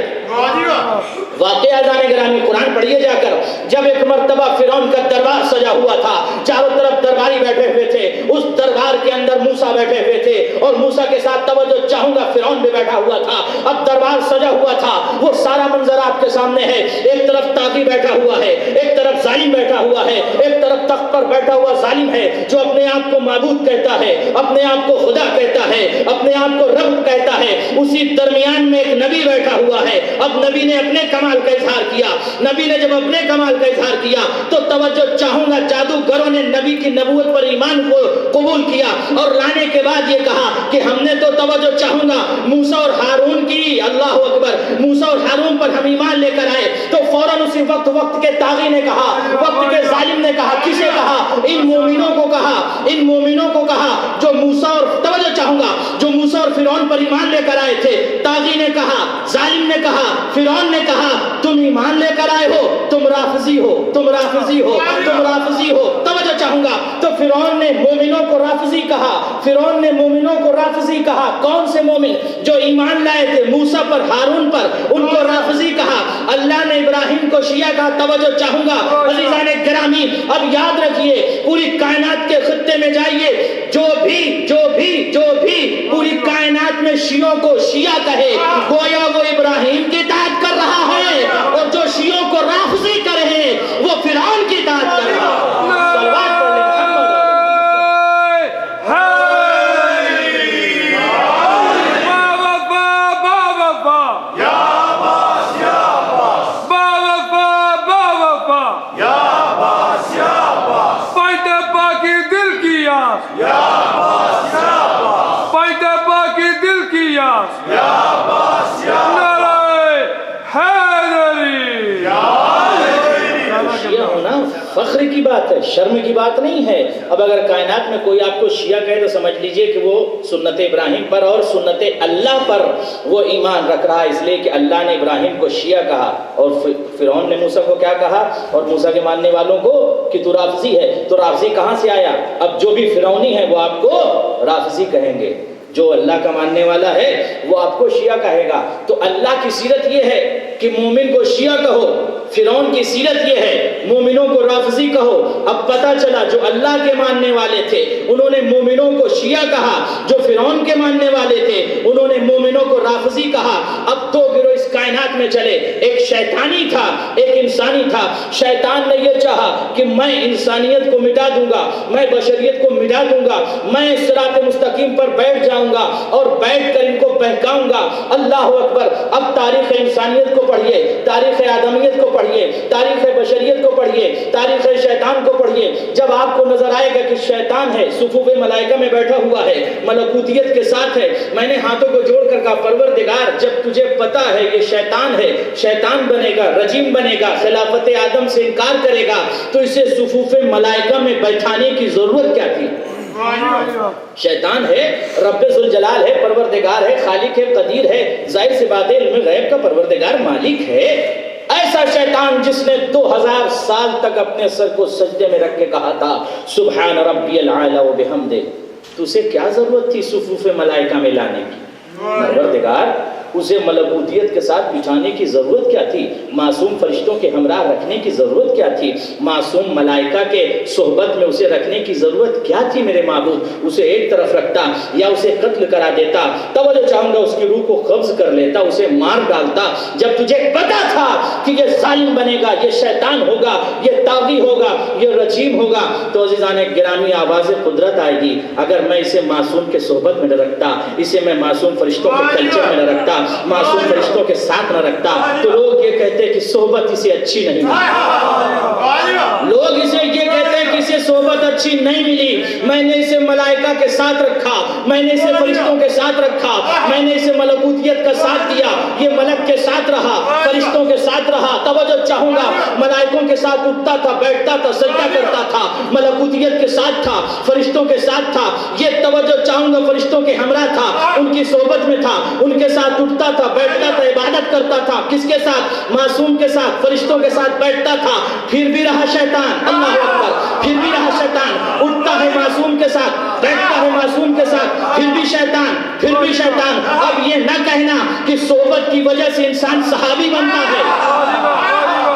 واقعہ جانے گرامی، قرآن پڑھیے جا کر، جب ایک مرتبہ فرعون کا دربار سجا ہوا تھا، چاروں طرف درباری بیٹھے ہوئے تھے، اس دربار کے اندر موسیٰ بیٹھے ہوئے تھے، اور موسیٰ کے ساتھ توجہ چاہوں گا فرعون بھی بیٹھا ہوا تھا، اب دربار سجا ہوا تھا، وہ سارا منظر آپ کے سامنے ہے، ایک طرف طاغی بیٹھا ہوا ہے، ایک طرف ظالم بیٹھا ہوا ہے، ایک طرف تخت پر بیٹھا ہوا ظالم ہے جو اپنے آپ کو معبود کہتا ہے، اپنے آپ کو خدا کہتا ہے، اپنے آپ کو رب کہتا ہے، اسی درمیان میں ایک نبی بیٹھا ہوا ہے۔ اب نبی نے اپنے کمال کا اظہار کیا، نبی نے جب اپنے کمال کا اظہار کیا تو توجہ چاہوں گا جادوگروں نے نبی کی نبوت پر ایمان کو قبول کیا، اور لانے کے بعد یہ کہا کہ ہم نے تو توجہ چاہوں گا موسیٰ اور ہارون کی، اللہ اکبر، موسیٰ اور ہارون پر ہم ایمان لے کر آئے، تو فوراً اسی وقت کے طاغی نے کہا، وقت کے ظالم نے کہا، کسے کہا؟ ان مومنوں کو کہا، ان مومنوں کو کہا جو موسیٰ اور توجہ چاہوں گا جو موسیٰ اور فرعون پر ایمان لے کر آئے تھے۔ باغی نے کہا, ظالم نے کہا, فرعون نے کہا تم ایمان لے کر آئے ہو, تم رافضی ہو, تم رافضی ہو, تم رافضی ہو. توجہ چاہوں گا. تو فرعون نے مومنوں کو رافضی کہا, فرعون نے مومنوں کو رافضی کہا. کون سے مومن؟ جو ایمان لائے تھے موسیٰ پر, ہارون پر, ان کو رافضی کہا. اللہ نے ابراہیم کو شیعہ کہا. توجہ چاہوں گا عزیزان گرامی, اب یاد رکھیے پوری کائنات کے خطے میں جائیے, جو بھی پوری کائنات میں شیعوں کو شیعہ کہے گویا وہ ابراہیم کی اطاعت کر رہا ہے, اور جو شیعوں کو رافضی کرے وہ فرعون کی اطاعت کر رہا ہے. فخر کی بات ہے, شرم کی بات نہیں ہے. اب اگر کائنات میں کوئی آپ کو شیعہ کہے تو سمجھ لیجئے کہ وہ سنت ابراہیم پر اور سنت اللہ پر وہ ایمان رکھ رہا ہے, اس لیے کہ اللہ نے ابراہیم کو شیعہ کہا اور فرعون نے موسیٰ کو کیا کہا, اور موسیٰ کے ماننے والوں کو کہ تو رافضی ہے. تو رافضی کہاں سے آیا؟ اب جو بھی فرعونی ہے وہ آپ کو رافضی کہیں گے, جو اللہ کا ماننے والا ہے وہ آپ کو شیعہ کہے گا. تو اللہ کی سیرت یہ ہے کہ مومن کو شیعہ کہو, فرعون کی سیرت یہ ہے مومنوں کو رافضی کہو. اب پتہ چلا جو اللہ کے ماننے والے تھے انہوں نے مومنوں کو شیعہ کہا, جو فرعون کے ماننے والے تھے انہوں نے مومنوں کو رافضی کہا. اب دو گروہ اس کائنات میں چلے, ایک شیطانی تھا, ایک انسانی تھا. شیطان نے یہ چاہا کہ میں انسانیت کو مٹا دوں گا, میں بشریت کو مٹا دوں گا, میں صراط مستقیم پر بیٹھ جاؤں گا اور بیٹھ کر ان کو بہکاؤں گا. اللہ اکبر. اب تاریخ انسانیت کو پڑھیے, تاریخ آدمیت کو پڑھیے, تاریخ بشریت کو پڑھیے, تاریخ شیطان کو پڑھیے. جب آپ کو نظر آئے گا کہ شیطان ہے, صفوف ملائکہ میں بیٹھا ہوا ہے, ملکوتیت کے ساتھ ہے, میں نے ہاتھوں کو جوڑ کر کہا پروردگار جب تجھے پتا ہے یہ شیطان ہے, شیطان بنے گا, رجیم بنے گا, خلافت آدم سے انکار کرے گا, تو اسے صفوف ملائکہ میں بیٹھانے کی ضرورت کیا تھی؟ شیطان ہے, رب ذوالجلال ہے, پروردگار ہے, خالق ہے, قدیر ہے, ظاہر سی بات ہے علم غیب کا پروردگار مالک ہے. ایسا شیطان جس نے 2000 سال تک اپنے سر کو سجدے میں رکھ کے کہا تھا سبحان ربی العالی و بحمدہ, تو اسے کیا ضرورت تھی صفوف ملائکہ میں لانے کی؟ پروردگار اسے ملکوتیت کے ساتھ بٹھانے کی ضرورت کیا تھی؟ معصوم فرشتوں کے ہمراہ رکھنے کی ضرورت کیا تھی؟ معصوم ملائکہ کے صحبت میں اسے رکھنے کی ضرورت کیا تھی میرے معبود؟ اسے ایک طرف رکھتا یا اسے قتل کرا دیتا. توجہ چاہوں گا, اس کی روح کو قبض کر لیتا, اسے مار ڈالتا. جب تجھے پتا تھا کہ یہ ظالم بنے گا, یہ شیطان ہوگا, یہ طاغی ہوگا, یہ رجیم ہوگا, تو عزیزان گرامی آواز قدرت آئے گی. اگر میں اسے معصوم کے صحبت میں نہ رکھتا, اسے میں معصوم فرشتوں کے کلچر میں نہ رکھتا, معصوم فرشتوں کے ساتھ نہ رکھتا, تو لوگ یہ کہتے کہ صحبت اسے اچھی نہیں ملی. لوگ اسے یہ کہتے ہیں کہ اسے صحبت اچھی نہیں ملی. میں نے اسے ملائکہ کے ساتھ رکھا, میں نے اسے فرشتوں کے ساتھ رکھا, میں نے اسے ملکوتیت کا ساتھ دیا, یہ ملک کے ساتھ رہا, فرشتوں کے ساتھ رہا. توجہ چاہوں گا, ملائکوں کے ساتھ اٹھتا تھا, بیٹھتا تھا, سجدہ کرتا تھا, ملکوتیت کے ساتھ تھا, فرشتوں کے ساتھ تھا. یہ توجہ چاہوں گا فرشتوں کے ہمراہ تھا, ان کی صحبت میں تھا, ان کے ساتھ اٹھتا تھا, بیٹھتا تھا, عبادت کرتا تھا. کس کے ساتھ؟ معصوم کے ساتھ, فرشتوں کے ساتھ بیٹھتا تھا. پھر بھی رہا شیطان, اللہ اکبر, پھر بھی رہا شیطان. اٹھتا ہے معصوم کے ساتھ, بیٹھتا ہے معصوم کے ساتھ, پھر بھی شیطان, پھر بھی شیطان. اب یہ نہ کہنا کہ صحبت کی وجہ سے انسان صحابی بنتا ہے.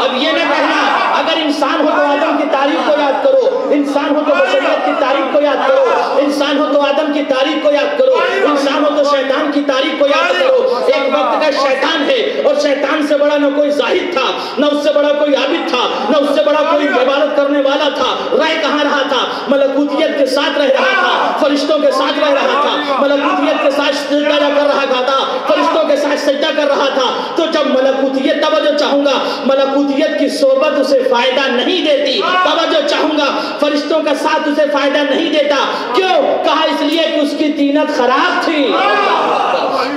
اب یہ نہ کہنا اگر انسان ہو تو آدم کی تاریخ کو یاد کرو, انسان ہو تو بشریت کی تاریخ کو یاد کرو, انسان ہو تو آدم کی تاریخ کو یاد کرو, انسان ہو تو شیطان کی تاریخ کو یاد کرو. ایک وقت کا شیطان ہے, اور شیطان سے بڑا نہ کوئی زاہد تھا, نہ اس سے بڑا کوئی عابد تھا, نہ اس سے بڑا کوئی عبادت کرنے والا تھا. رہ کہاں رہا تھا؟ ملکوتیت کے ساتھ رہ رہا تھا, فرشتوں کے ساتھ رہ رہا تھا, ملکوتیت کے ساتھ سجدہ کر رہا تھا, فرشتوں کے ساتھ سجدہ کر رہا تھا. تو جب ملکوتیت, توجہ چاہوں گا, ملکوتیت کی صحبت اسے فائدہ نہیں دیتی, توجہ چاہوں گا, فرشتوں کا ساتھ اسے فائدہ نہیں دیتا. کیوں کہا؟ اس لیے کہ اس کی تینت خراب تھی.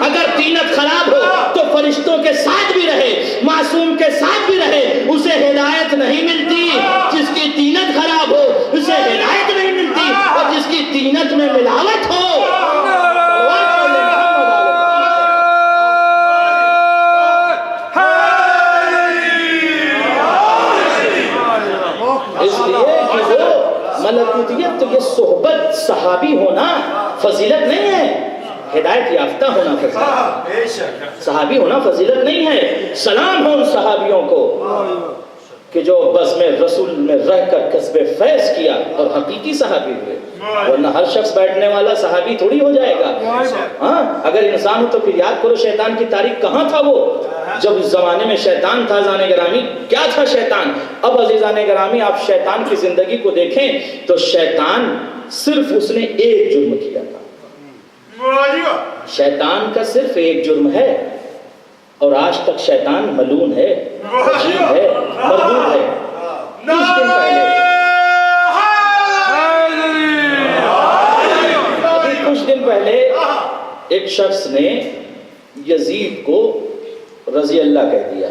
اگر تینت خراب ہو تو فرشتوں کے ساتھ بھی رہے, معصوم کے ساتھ بھی رہے, اسے ہدایت نہیں ملتی. جس کی تینت خراب ہو اسے ہدایت نہیں ملتی, اور جس کی تینت میں ملاوٹ ہو. صحبتیت تو یہ صحبت صحابی ہونا فضیلت نہیں ہے، ہدایت یافتہ ہونا فضیلت، صحابی ہونا فضیلت نہیں ہے۔ سلام ہو ان صحابیوں کو کہ جو بس میں رسول میں رہ کر کسب فیض کیا اور حقیقی صحابی ہوئے، ورنہ ہر شخص بیٹھنے والا صحابی تھوڑی ہو جائے گا۔ ہاں اگر انسان ہو تو پھر یاد کرو شیطان کی تاریخ کہاں تھا وہ، جب اس زمانے میں شیطان تھا۔ عزیزان گرامی کیا تھا شیطان؟ اب عزیزان گرامی آپ شیطان کی زندگی کو دیکھیں تو شیطان صرف اس نے ایک جرم کیا تھا، شیطان کا صرف ایک جرم ہے، اور آج تک شیطان ملعون ہے، عجیب ہے، مردود ہے۔ کچھ دن پہلے ایک شخص نے یزید کو رضی اللہ کہہ دیا،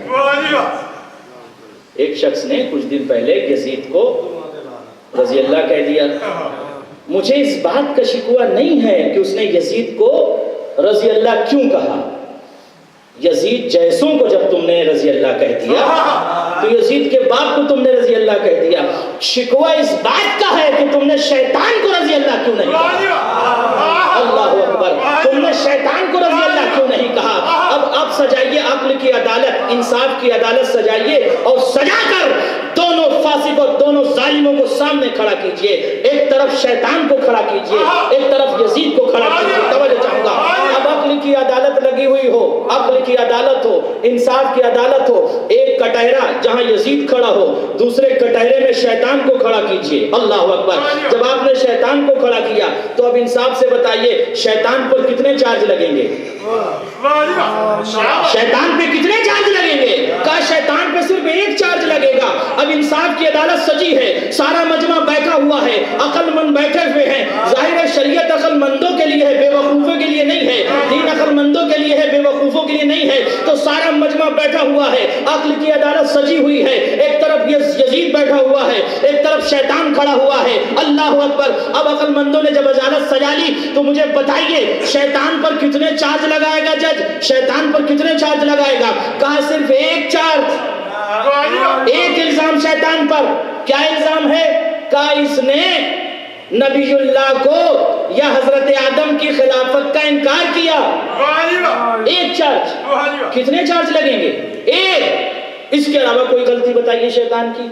ایک شخص نے کچھ دن پہلے یزید کو رضی اللہ کہہ دیا۔ مجھے اس بات کا شکوہ نہیں ہے کہ اس نے یزید کو رضی اللہ کیوں کہا۔ یزید جیسوں کو جب تم نے رضی اللہ کہہ دیا تو یزید کے باپ کو تم نے رضی اللہ کہہ دیا، شکوہ اس بات کا ہے کہ تم نے شیطان کو رضی اللہ کیوں نہیں کہا۔ اللہ اکبر، تم نے شیطان کو رضی اللہ کیوں نہیں کہا؟ اب سجائیے عقل کی عدالت، انصاف کی عدالت سجائیے اور سجا کر دونوں فاسق اور دونوں ظالموں کو سامنے کھڑا کیجئے، ایک طرف شیطان کو کھڑا کیجئے، ایک طرف یزید کو کھڑا کیجئے۔ توجہ چاہوں گا، اب عقل کی عدالت لگی ہوئی ہو، عقل کی عدالت ہو، انصاف کی عدالت ہو، ایک کٹہرا جہاں یزید کھڑا ہو، دوسرے کٹہرے میں شیطان کو کھڑا کیجئے۔ اللہ اکبر، جب آپ نے شیطان کو کھڑا کیا تو اب انصاف سے بتائیے شیطان پر کتنے چارج لگیں گے؟ شیطان پہ کتنے چارج لگیں گے؟ کہا شیطان پہ صرف ایک چارج لگے گا۔ اب انصاف کی عدالت سجی ہے، سارا مجمع بیٹھا ہوا ہے، عقل مند بیٹھے ہوئے ہیں۔ ظاہر ہے شریعت عقل مندوں کے لیے ہے، بے وقوفوں کے لیے نہیں ہے، دین عقل مندوں کے لیے ہے، بے وقوفوں کے لیے نہیں ہے۔ تو سارا مجمع بیٹھا ہوا ہے، عقل کی عدالت سجی ہوئی ہے، ایک طرف یزید بیٹھا ہوا ہے، ایک طرف شیطان کھڑا ہوا ہے۔ اللہ اکبر، اب عقل مندوں نے جب عدالت سجا لی تو مجھے بتائیے شیطان پر کتنے چارج لگائے گا جج؟ شیطان پر کتنے چارج لگائے گا؟ کہا صرف ایک چارج، ایک الزام شیطان پر۔ کیا الزام ہے؟ کہا اس نے نبی اللہ کو یا حضرت آدم کی خلافت کا انکار کیا۔ ایک چارج، کتنے چارج لگیں گے؟ ایک۔ اس کے علاوہ کوئی غلطی بتائیے شیطان کی؟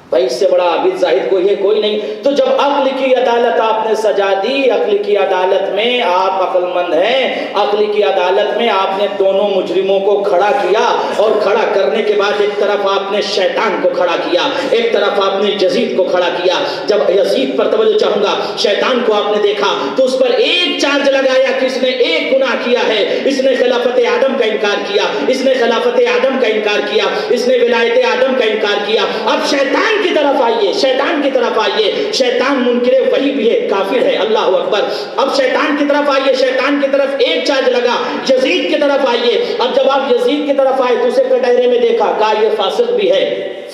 بھائی اس سے بڑا عابد زاہد کوئی ہے؟ کوئی نہیں۔ تو جب عقل کی عدالت آپ نے سجا دی، عقل کی عدالت میں آپ عقل مند ہیں، عقل کی عدالت میں آپ نے دونوں مجرموں کو کھڑا کیا، اور کھڑا کرنے کے بعد ایک طرف آپ نے شیطان کو کھڑا کیا، ایک طرف آپ نے یزید کو کھڑا کیا۔ جب یزید پر توجہ چاہوں گا، شیطان کو آپ نے دیکھا تو اس پر ایک چارج لگایا کہ اس نے ایک گناہ کیا ہے، اس نے خلافت آدم کا انکار کیا، اس نے خلافت آدم کا انکار کیا، اس نے ولایت آدم کا انکار کیا۔ اب شیطان کی طرف آئیے، شیطان کی طرف آئیے۔ شیطان منکر وحی بھی ہے، کافر ہے۔ اللہ اکبر، اب شیطان کی طرف آئیے، شیطان کی طرف ایک چارج لگا۔ یزید کی طرف آئیے، اب جب آپ یزید کی طرف آئے تو اسے کٹہرے میں دیکھا، کہا یہ فاسق بھی ہے،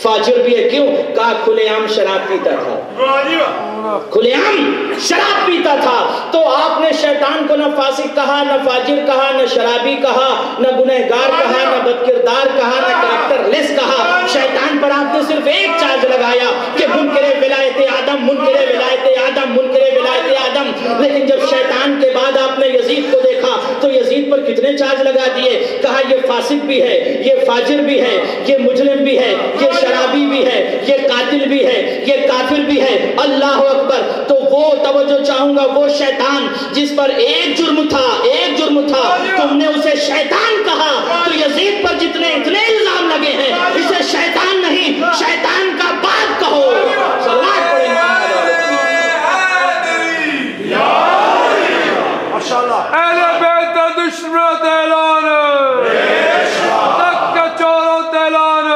فاجر بھی ہے۔ کیوں؟ کہا کھلے عام شراب پیتا تھا، کھلے عام شراب پیتا تھا۔ تو آپ نے شیطان کو نہ فاسق کہا، نہ فاجر کہا، نہ شرابی کہا، نہ گنہگار کہا، نہ بدکردار کہا، نہ کریکٹر لیس کہا۔ شیطان پر آپ نے صرف ایک چارج لگایا کہ منکر ولایت آدم، منکر ولایت آدم، منکر ولایت آدم۔ لیکن جب شیطان کے بعد آپ نے یزید کو دیکھا تو یزید پر کتنے چارج لگا دیے؟ کہا یہ فاسق بھی ہے، یہ فاجر بھی ہے، یہ مجرم بھی ہے، یہ شرابی بھی ہے، یہ قاتل بھی ہے، یہ کافر بھی ہے۔ اللہ اکبر، تو وہ توجہ چاہوں گا، وہ شیطان جس پر ایک جرم تھا، ایک جرم تھا، تم نے اسے شیطان کہا، تو یزید پر جتنے اتنے الزام لگے ہیں اسے شیطان نہیں، شیطان کا باپ کہو۔ صلوات پڑھیں اہل بیت دشمنت اعلان تک چورت اعلان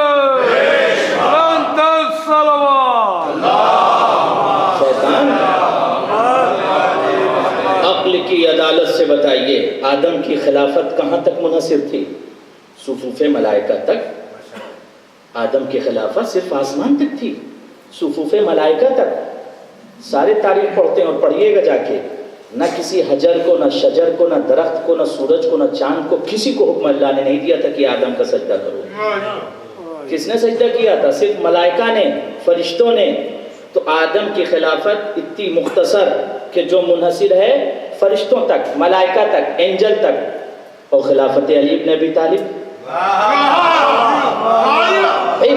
بلند الصلوات۔ شیطان عقل کی عدالت سے بتائیے آدم کی خلافت کہاں تک منحصر تھی؟ صفوف ملائکہ تک۔ آدم کی خلافت صرف آسمان تک تھی، صفوف ملائکہ تک۔ سارے تاریخ پڑھتے ہیں اور پڑھیے گا جا کے، نہ کسی حجر کو، نہ شجر کو، نہ درخت کو، نہ سورج کو، نہ چاند کو، کسی کو حکم اللہ نے نہیں دیا تھا کہ آدم کا سجدہ کرو۔ کس نے سجدہ کیا تھا؟ صرف ملائکہ نے، فرشتوں نے، تو آدم کی خلافت اتنی مختصر کہ جو منحصر ہے فرشتوں تک، ملائکہ تک، اینجل تک، اور خلافت علی ابن ابی طالب،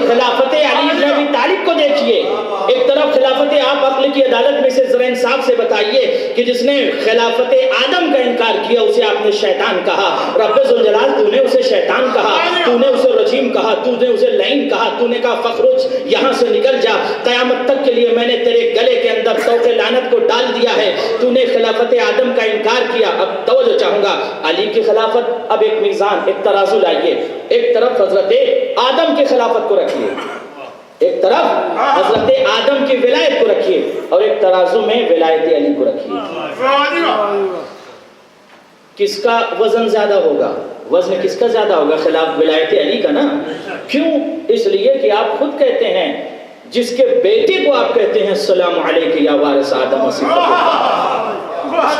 خلافت علی ابن ابی طالب کو دیکھیے. ایک طرف خلافت آپ عقل کی عدالت میں سے ذرا انصاف سے بتائیے کہ جس نے خلافت آدم کا انکار کیا اسے آپ نے شیطان کہا. رب ذوالجلال تو نے اسے شیطان کہا، تو نے اسے رجیم کہا، تو نے اسے لعین کہا، تو نے کہا فخرج یہاں سے نکل جا، قیامت تک کے لیے میں نے تیرے گلے کے اندر طوق لعنت کو ڈال دیا ہے. تو نے خلافت آدم کا انکار کیا. اب توجہ چاہوں گا علی کی خلافت. اب ایک میزان، ایک ترازو لائیے. ایک طرف حضرت آدم کی خلافت کو رکھیے، ایک طرف حضرت آدم کی ولایت کو رکھیے، اور ایک ترازو میں ولایت علی کو رکھیے. کس کا وزن زیادہ ہوگا؟ وزن کس کا زیادہ ہوگا؟ خلاف ولایت علی کا نا. کیوں؟ اس لیے کہ آپ خود کہتے ہیں جس کے بیٹے کو آپ کہتے ہیں السلام علیکہ یا وارث آدم اس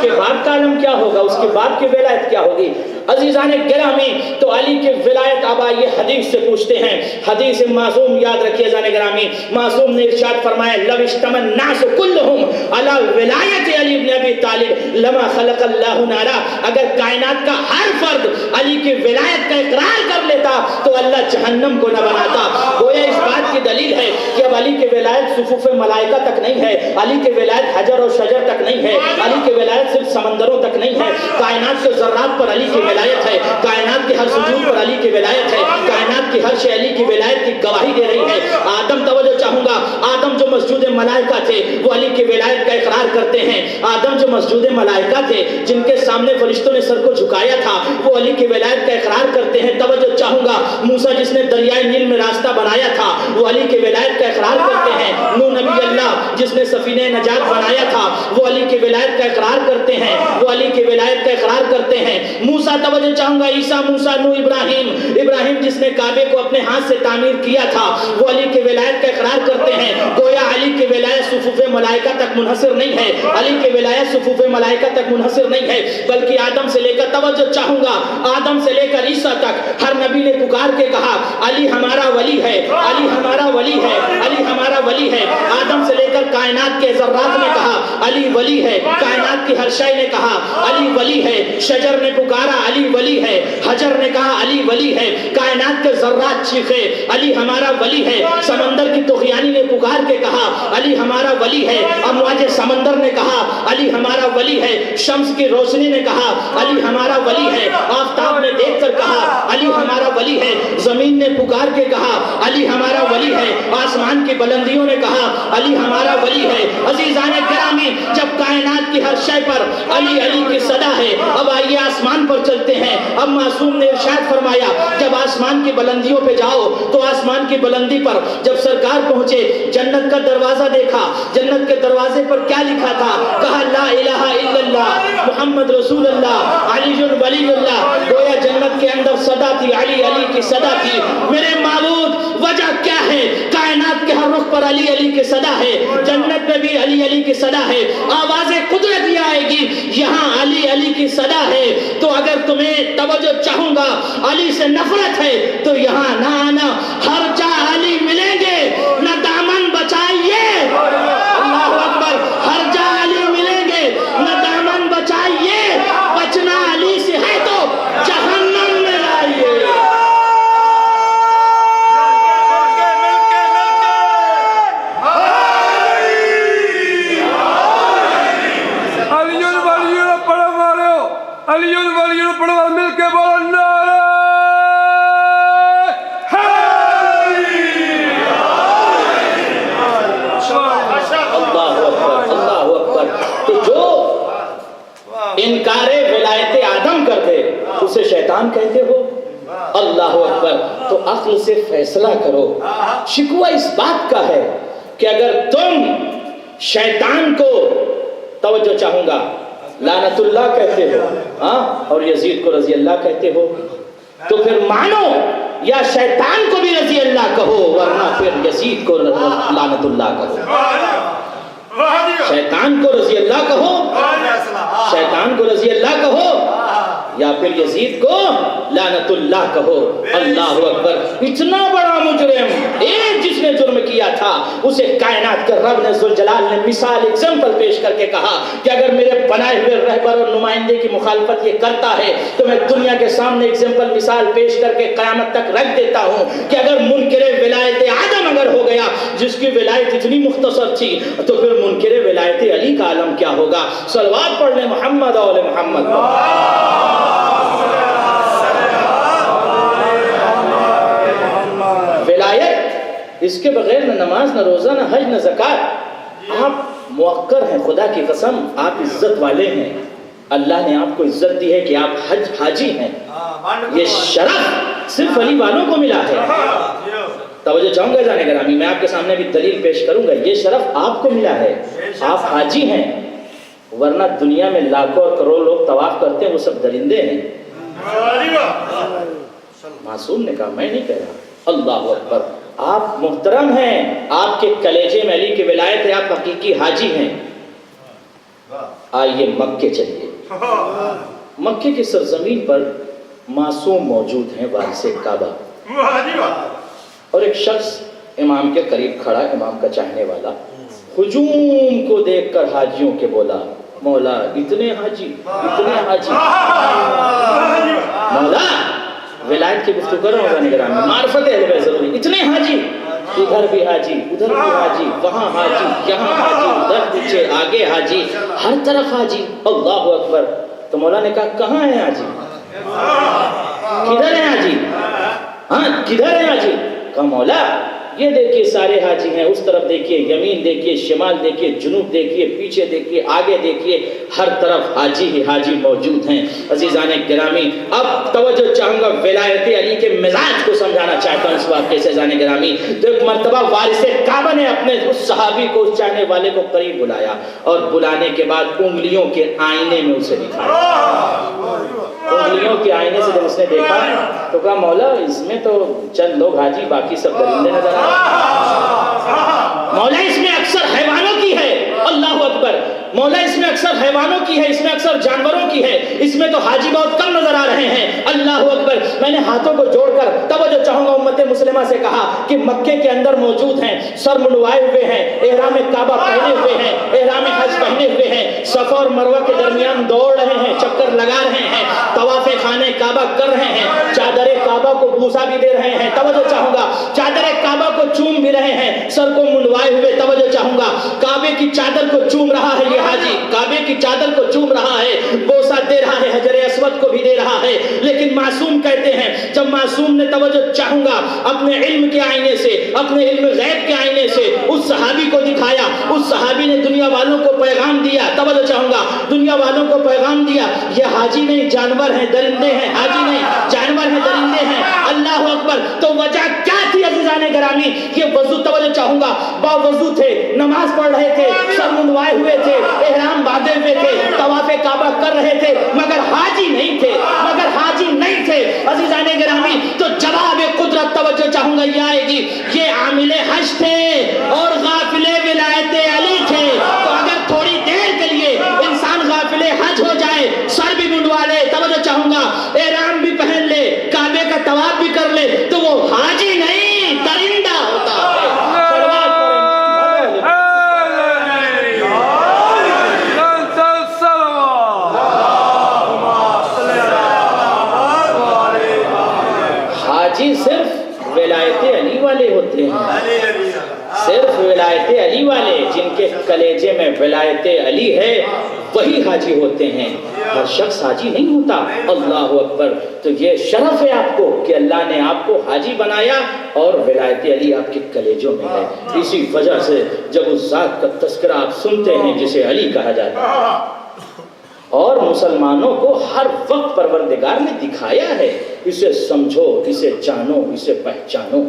کے بعد کا عالم کیا ہوگا؟ اس کے بعد کی ولایت کیا ہوگی؟ عزیزان گرامی، تو علی کی ولایت اب آئیے حدیث سے پوچھتے ہیں. حدیث معصوم یاد رکھیے عزیزان گرامی، معصوم نے ارشاد فرمایا لو اجتمع الناس كلهم على ولایت علی ابن ابی طالب لما خلق اللہ نارا. اگر کائنات کا ہر فرد علی کی ولایت کا اقرار کر لیتا تو اللہ جہنم کو نہ بناتا. گویا اس بات کی دلیل ہے کہ اب علی کی ولایت صفوف ملائکہ تک نہیں ہے، علی کی ولایت حجر اور شجر تک نہیں ہے، علی کی ولایت صرف سمندروں تک نہیں ہے. کائنات کے ذرات پر علی کی ولایت ہے، کائنات کے ہر سجود پر علی کی ولایت ہے، کائنات کی ہر شے علی کی ولایت کی گواہی دے رہی ہے. آدم، توجہ چاہوں گا، آدم جو مسجود ملائکہ تھے وہ علی کی ولایت کا اقرار کرتے ہیں. آدم جو مسجود ملائکہ تھے جن کے سامنے فرشتوں نے سر کو جھکایا تھا وہ علی کی ولایت کا اقرار کرتے ہیں. توجہ چاہوں گا، موسیٰ جس نے دریائے نیل میں راستہ بنایا تھا وہ علی کی ولایت کا اقرار کرتے ہیں. نوح نبی اللہ جس نے سفینہ نجات بنایا تھا وہ علی کی ولایت کا اقرار کرتے ہیں، وہ علی کی ولایت کا اقرار کرتے ہیں. موسیٰ، توجہ چاہوں گا، عیسیٰ، موسیٰ، نوح، ابراہیم جس نے کعبے کو اپنے ہاتھ سے تعمیر کیا تھا وہ علی کی ولایت کا اقرار کرتے ہیں. گویا علی کی ولایت صفوف ملائکہ تک منحصر نہیں ہے، علی کی ولایت صفوف ملائکہ تک منحصر نہیں ہے، بلکہ آدم سے لے کر، توجہ چاہوں گا، آدم سے لے کر عیسیٰ تک ہر نبی نے پکار کے کہا علی ہمارا ولی ہے، علی ہمارا ولی ہے، علی ہمارا ولی ہے. آدم سے لے کر کائنات کے ذرات نے کہا علی ولی ہے، کائنات کی ہر شے نے کہا علی ولی ہے. شجر نے پکارا علی ولی ہے، حجر نے کہا علی ولی ہے، کائنات کے ذرات چیخے علی ہمارا ولی ہے. سمندر کی طغیانی نے پکار کے کہا علی ہمارا ولی ہے، امواج سمندر نے کہا علی ہمارا ولی ہے، شمس کی روشنی نے کہا علی ہمارا ولی ہے، آفتاب نے دیکھ کر کہا علی ہمارا ولی ہے، زمین نے پکار کے کہا علی ہمارا ولی ہے، آسمان کی بلندیوں نے کہا علی ہمارا ولی ہے. عزیزان گرامی، جب کائنات کی ہر شے پر علی علی کی صدا ہے، اب آئیے آسمان پر چلتے ہیں. اب معصوم نے ارشاد فرمایا جب آسمان کی بلندیوں پہ جاؤ تو آسمان کی بلندی پر جب سرکار پہنچے جنت کا دروازہ دیکھا. جنت کے دروازے پر کیا لکھا تھا؟ کہا لا الہ الا اللہ محمد رسول اللہ علی ولی اللہ. گویا جنت کے اندر صدا تھی، علی علی کی صدا تھی. میرے معبود، وجہ کیا ہے؟ کائنات کے ہر رخ پر علی علی کی صدا ہے، جنت میں بھی علی علی کی صدا ہے. آواز قدرت یہ آئے گی یہاں علی علی کی صدا ہے. تو اگر تمہیں، توجہ چاہوں گا، علی سے نفرت ہے تو یہاں نہ آنا. ہر جا علی ملیں گے، نہ دامن بچائیے. اللہ اکبر. ہر جا علی ملیں گے، نہ دامن بچائیے. بچنا علی سے ہے تو جہنم میں لائیے. مل کے بولنا انکار ولایت آدم کر دے اسے شیطان کہتے ہو. اللہ اکبر. تو عقل سے فیصلہ کرو. شکوہ اس بات کا ہے کہ اگر تم شیطان کو، توجہ چاہوں گا، لعنت اللہ کہتے ہو اور یزید کو رضی اللہ کہتے ہو تو پھر مانو یا شیطان کو بھی رضی اللہ کہو ورنہ پھر یزید کو لعنت اللہ کہو. شیطان کو رضی اللہ کہو، شیطان کو رضی اللہ کہو یا پھر یزید کو لعنت اللہ کہو. اللہ اکبر. اتنا بڑا مجرم ایک جس نے جرم کیا تھا اسے کائنات کے رب نے ذوالجلال نے مثال ایگزامپل پیش کر کے کہا کہ اگر میرے بنائے ہوئے رہبر اور نمائندے کی مخالفت یہ کرتا ہے تو میں دنیا کے سامنے ایگزامپل مثال پیش کر کے قیامت تک رکھ دیتا ہوں کہ اگر منکر ولایت آدم اگر ہو گیا جس کی ولایت اتنی مختصر تھی تو پھر منکر ولایت علی کا عالم کیا ہوگا. صلوات پڑھ لیں محمد اور محمد. ولایت اس کے بغیر نہ نماز نہ روزہ نہ حج نہ زکات. آپ موقر ہیں خدا کی قسم, آپ عزت والے ہیں. اللہ نے آپ کو عزت دی ہے کہ آپ حاجی ہیں. یہ شرف صرف علی والوں کو ملا ہے. توجہ چاہوں گا جانے گرامی, میں آپ کے سامنے بھی دلیل پیش کروں گا. یہ شرف آپ کو ملا ہے, آپ حاجی ہیں, ورنہ دنیا میں لاکھوں اور کروڑ لوگ طواف کرتے ہیں وہ سب درندے ہیں. معصوم نے کہا میں نہیں کہہ رہا. اللہ اکبر. آپ محترم ہیں, آپ کے کلیجے میں علی کی ولایت ہے, آپ حقیقی حاجی ہیں. آئیے مکے چلیے. مکے کی سرزمین پر معصوم موجود ہیں وارث کعبہ, اور ایک شخص امام کے قریب کھڑا, امام کا چاہنے والا, ہجوم کو دیکھ کر حاجیوں کے بولا مولا اتنے حاجی اتنے حاجی. مولا ولایت کی گفتگو کر رہا ہوں نگران, معرفت اہل بیت ضروری. اتنے حاجی, ادھر بھی حاجی ادھر بھی حاجی, وہاں حاجی یہاں حاجی, ادھر پیچھے آگے حاجی, ہر طرف حاجی. اللہ اکبر. تو مولا نے کہا کہاں ہے حاجی, کدھر ہے حاجی, ہاں کدھر ہے حاجی. کہا مولا یہ دیکھیے سارے حاجی ہیں, اس طرف دیکھیے, یمین دیکھیے, شمال دیکھیے, جنوب دیکھیے, پیچھے دیکھیے, آگے دیکھیے, ہر طرف حاجی ہی حاجی موجود ہیں. عزیزان گرامی, اب توجہ چاہوں گا ولایت علی کے مزاج کو سمجھانا چاہتا ہوں اس واقعے سے. عزیزان گرامی, تو ایک مرتبہ وارث کعبہ نے اپنے اس صحابی کو, اس چاہنے والے کو قریب بلایا, اور بلانے کے بعد انگلیوں کے آئینے میں اسے دکھایا. انگلیوں کے آئینے سے جب اس نے دیکھا تو کہا مولا اس میں تو چند لوگ حاجی باقی سب درندے نظر آ رہے ہیں. مولا اس میں اکثر حیوانوں کی ہے. اللہ اکبر. مولا اس میں اکثر حیوانوں کی ہے, اس میں اکثر جانوروں کی ہے, اس میں تو حاجی بہت کم نظر آ رہے ہیں. اللہ اکبر. میں نے ہاتھوں کو جوڑ کر توجہ چاہوں گا امت مسلمہ سے کہا کہ مکے کے اندر موجود ہیں, سر منڈوائے ہوئے ہیں, احرام کعبہ پہنے ہوئے ہیں, احرام حج پہنے ہوئے ہیں, صفا اور مروہ کے درمیان دوڑ رہے ہیں, چکر لگا رہے ہیں, طواف خانے کعبہ کر رہے ہیں, چادر کعبہ کو بوسا بھی دے رہے ہیں. توجہ چاہوں گا چادر کعبہ کو چوم بھی رہے ہیں, سر کو منڈوائے ہوئے. توجہ چاہوں گا کعبے کی چادر کو چوم رہا ہے یہ حاجی, کعبے کی چادر کو چوم رہا ہے, بوسا دے رہا ہے, حجر اسود کو بھی دے رہا ہے. لیکن معصوم کہتے ہیں جب معصوم نے توجہ چاہوں گا اپنے علم کے آئینے سے, اپنے علم غیب کے آئینے سے اس صحابی کو دکھایا, اس صحابی نے دنیا والوں کو پیغام دیا. توجہ چاہوں گا دنیا والوں کو پیغام دیا یہ حاجی نہیں جانور ہیں, درندے ہیں. حاجی نہیں جانور ہیں, درندے ہیں. اللہ اکبر. تو وجہ کیا تھی عزیزان گرامی, یہ وضو. توجہ چاہوں گا باوضو تھے, نماز پڑھ رہے تھے, سر منڈوائے ہوئے تھے, احرام باندھے ہوئے تھے, طواف کعبہ کر رہے تھے, مگر حاجی نہیں تھے, مگر حاجی نہیں تھے. عزیزان گرامی تو جواب قدرت توجہ چاہوں گا یہ آئے گی, یہ عامل حج تھے اور غافل ولایت علی تھے. تو اگر تھوڑی دیر کے لیے انسان غافل حج ہو جائے, سر بھی منڈوا لے, توجہ چاہوں گا احرام بھی پہن لے, کعبے کا طواف بھی کر لے, تو وہ حاجی نہیں درندہ ہوتا ہے. حاجی صرف ولایت علی والے ہوتے ہیں, صرف ولایت علی والے جن کے کلیجے میں ولایت علی ہے وہی حاجی ہوتے ہیں. ہر شخص حاجی نہیں ہوتا. اللہ اکبر. تو یہ شرف ہے آپ کو کہ اللہ نے آپ کو حاجی بنایا اور ولایت علی آپ کے کلیجوں میں ہے. اسی وجہ سے جب اس ذات کا تذکرہ آپ سنتے ہیں جسے علی کہا جاتا ہے, اور مسلمانوں کو ہر وقت پروردگار نے دکھایا ہے اسے سمجھو, اسے جانو, اسے پہچانو.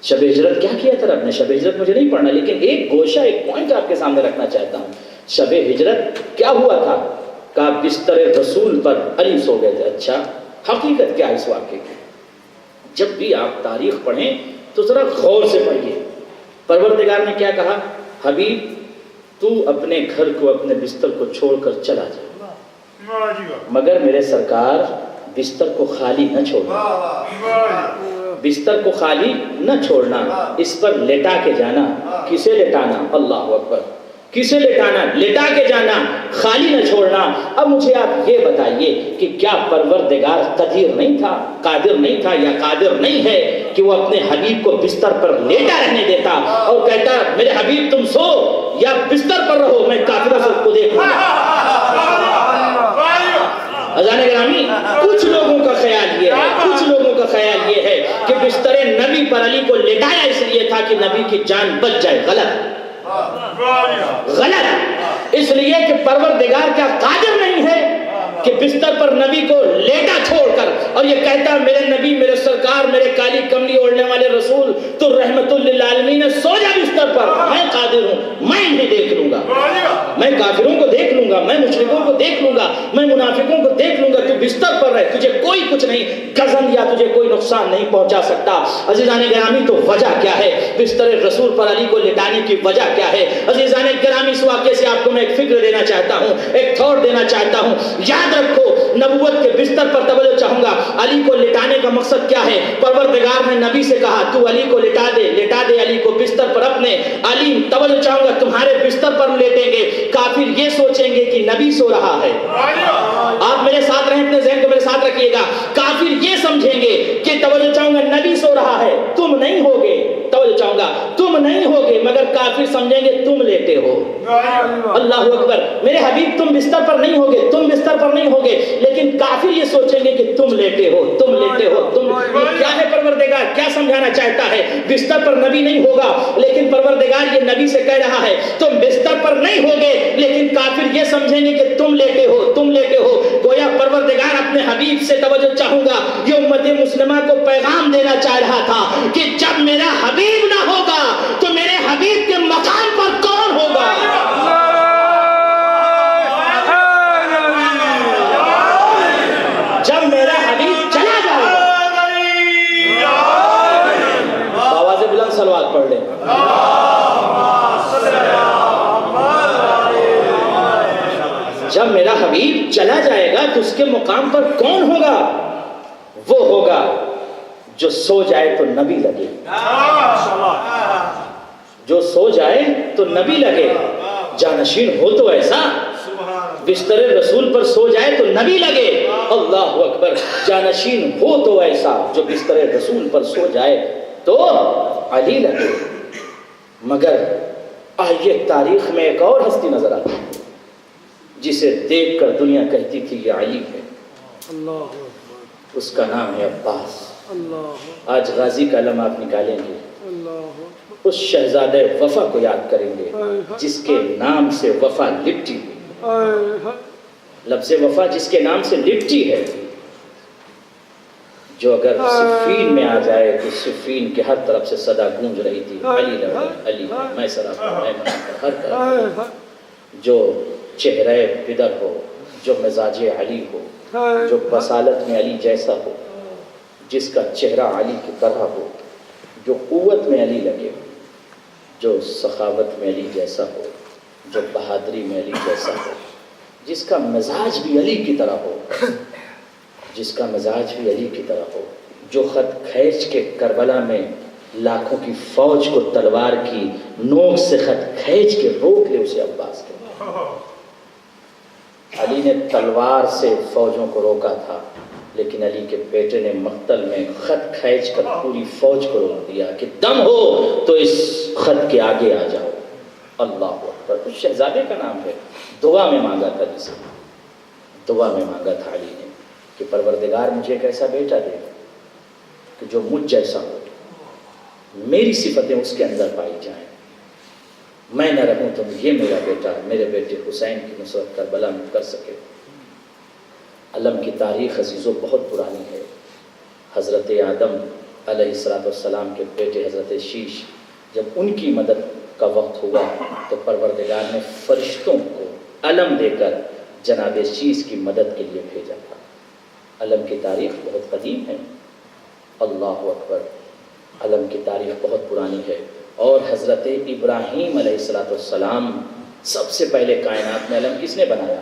شب ہجرت کیا کیا تھا رب نے؟ شب ہجرت مجھے نہیں پڑھنا, لیکن ایک گوشہ ایک پوائنٹ آپ کے سامنے رکھنا چاہتا ہوں. شب ہجرت کیا ہوا تھا؟ کہ بستر رسول پر علی سو گئے تھے. اچھا حقیقت کیا ہے اس واقعے کی؟ جب بھی آپ تاریخ پڑھیں تو ذرا غور سے پڑھیے. پروردگار نے کیا کہا؟ حبیب تو اپنے گھر کو, اپنے بستر کو چھوڑ کر چلا جا. مگر میرے سرکار بستر کو خالی نہ چھوڑنا، بستر کو خالی نہ چھوڑنا، اس پر لٹا کے جانا۔ کسے لٹانا؟ اللہ اکبر، کسے لٹانا؟ لٹا کے جانا، خالی نہ چھوڑنا۔ اب مجھے آپ یہ بتائیے کہ کیا پروردگار قدیر نہیں تھا، قادر نہیں تھا، یا قادر نہیں ہے کہ وہ اپنے حبیب کو بستر پر لیٹا رہنے دیتا اور کہتا میرے حبیب تم سو یا بستر پر رہو، میں کافروں سے کو دیکھ لوں گا۔ اذان گرامی، کچھ لوگوں کا خیال یہ ہے، کچھ لوگوں کا خیال یہ ہے کہ بستر نبی پر علی کو لٹایا اس لیے تھا کہ نبی کی جان بچ جائے۔ غلط، غلط، اس لیے کہ پروردگار کیا قادر نہیں ہے کہ بستر پر نبی کو لیٹا چھوڑ کر اور یہ کہتا میرے نبی، میرے سرکار، میرے کالی کملی اوڑھنے والے رسول تو رحمت للعالمین سو جا بستر پر، میں قادر ہوں، میں انہیں دیکھ لوں گا، میں کافروں کو دیکھ لوں گا، میں مشرکوں کو دیکھ لوں گا، میں منافقوں کو دیکھ لوں گا، تو بستر پر رہ، تجھے کوئی کچھ نہیں گزن یا تجھے کوئی نقصان نہیں پہنچا سکتا۔ عزیزان گرامی، تو وجہ کیا ہے بستر رسول پر علی کو لٹانے کی وجہ کیا ہے؟ عزیزان گرامی، اس واقعے سے آپ کو میں ایک فکر دینا چاہتا ہوں، ایک تھاٹ دینا چاہتا ہوں۔ یاد رکھو، نبوت کے بستر پر توجہ چاہوں گا، علی کو لٹانے کا مقصد کیا ہے؟ پروردگار نے نبی سے کہا تو علی کو لٹا دے، لٹا دے علی کو بستر پر اپنے۔ علی توجہ چاہوں گا تمہارے بستر پر لیٹیں گے، کافر یہ سوچیں گے کہ نبی سو رہا ہے۔ آپ میرے ساتھ رہیں، اپنے ذہن کو میرے ساتھ رکھیے گا۔ کافر یہ سمجھیں گے کہ توجہ چاہوں گا نبی سو رہا ہے، تم نہیں ہوگے، توجہ چاہوں گا تم نہیں ہوگے، مگر کافر سمجھیں گے تم لیٹے ہو۔ اللہ اکبر، میرے حبیب تم بستر پر نہیں ہوگے، تم بستر پر نہیں ہوگے، لیکن کافر یہ سوچیں گے کہ تم لیٹے ہو، تم لیٹے ہو، تم۔ کیا ہے پروردگار کیا سمجھانا چاہتا ہے؟ بستر پر نبی نہیں ہوگا، لیکن پروردگار یہ نبی سے کہہ رہا ہے تم بستر پر نہیں ہوگے، لیکن کافر یہ سمجھیں گے کہ تم لیٹے ہو، تم لیٹے ہو۔ گویا پروردگار اپنے حبیب سے توجہ چاہوں گا یہ امت مسلمہ کو پیغام دینا چاہ رہا تھا کہ جب میرا حبیب نہ ہوگا تو میرے حبیب کے مقام پر کون ہوگا؟ جب میرا حبیب چلا جائے گا، آواز بلند صلوات پڑھ لیں۔ جب میرا حبیب چلا جائے گا تو اس کے مقام پر کون ہوگا؟ وہ ہوگا جو سو جائے تو نبی لگے، جو سو جائے تو نبی لگے۔ جانشین ہو تو ایسا، بستر رسول پر سو جائے تو نبی لگے۔ اللہ اکبر، جانشین ہو تو ایسا جو بستر رسول پر سو جائے تو علی لگے۔ مگر آئیے تاریخ میں ایک اور ہستی نظر آتی ہے جسے دیکھ کر دنیا کہتی تھی یہ علی ہے، اس کا نام ہے عباس۔ آج غازی کا علم آپ نکالیں گے، اس شہزادہ وفا کو یاد کریں گے جس کے نام سے وفا لپٹی ہوئی، لفظ وفا جس کے نام سے لپٹی ہے، جو اگر صفین میں آ جائے تو صفین کے ہر طرف سے صدا گونج رہی تھی علی لڑا، علی میں سراپا، میں منافع، ہر طرف جو چہرہ بدر ہو، جو مزاج علی ہو، جو بصالت میں علی جیسا ہو، جس کا چہرہ علی کی طرح ہو، جو قوت میں علی لگے، جو سخاوت میں علی جیسا ہو، جو بہادری میں علی جیسا ہو، جس کا مزاج بھی علی کی طرح ہو، جس کا مزاج بھی علی کی طرح ہو، جو خط کھینچ کے کربلا میں لاکھوں کی فوج کو تلوار کی نوک سے خط کھینچ کے روک لے، اسے عباس کہتے ہیں۔ علی نے تلوار سے فوجوں کو روکا تھا، لیکن علی کے بیٹے نے مقتل میں خط کھینچ کر پوری فوج کو روک دیا کہ دم ہو تو اس خط کے آگے آ جاؤ۔ اللہ اکبر، اس شہزادے کا نام ہے، دعا میں مانگا تھا جسے، دعا میں مانگا تھا علی نے کہ پروردگار مجھے ایک ایسا بیٹا دے کہ جو مجھ جیسا ہو، میری صفتیں اس کے اندر پائی جائیں، میں نہ رہوں تو یہ میرا بیٹا میرے بیٹے حسین کی نصرت کربلا میں کر سکے۔ علم کی تاریخ عزیزو بہت پرانی ہے۔ حضرت آدم علیہ السلام کے بیٹے حضرت شیش، جب ان کی مدد کا وقت ہوا تو پروردگار نے فرشتوں کو علم دے کر جناب شیش کی مدد کے لیے بھیجا تھا۔ علم کی تاریخ بہت قدیم ہے، اللہ اکبر، علم کی تاریخ بہت پرانی ہے۔ اور حضرت ابراہیم علیہ السلام، سب سے پہلے کائنات میں علم کس نے بنایا؟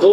2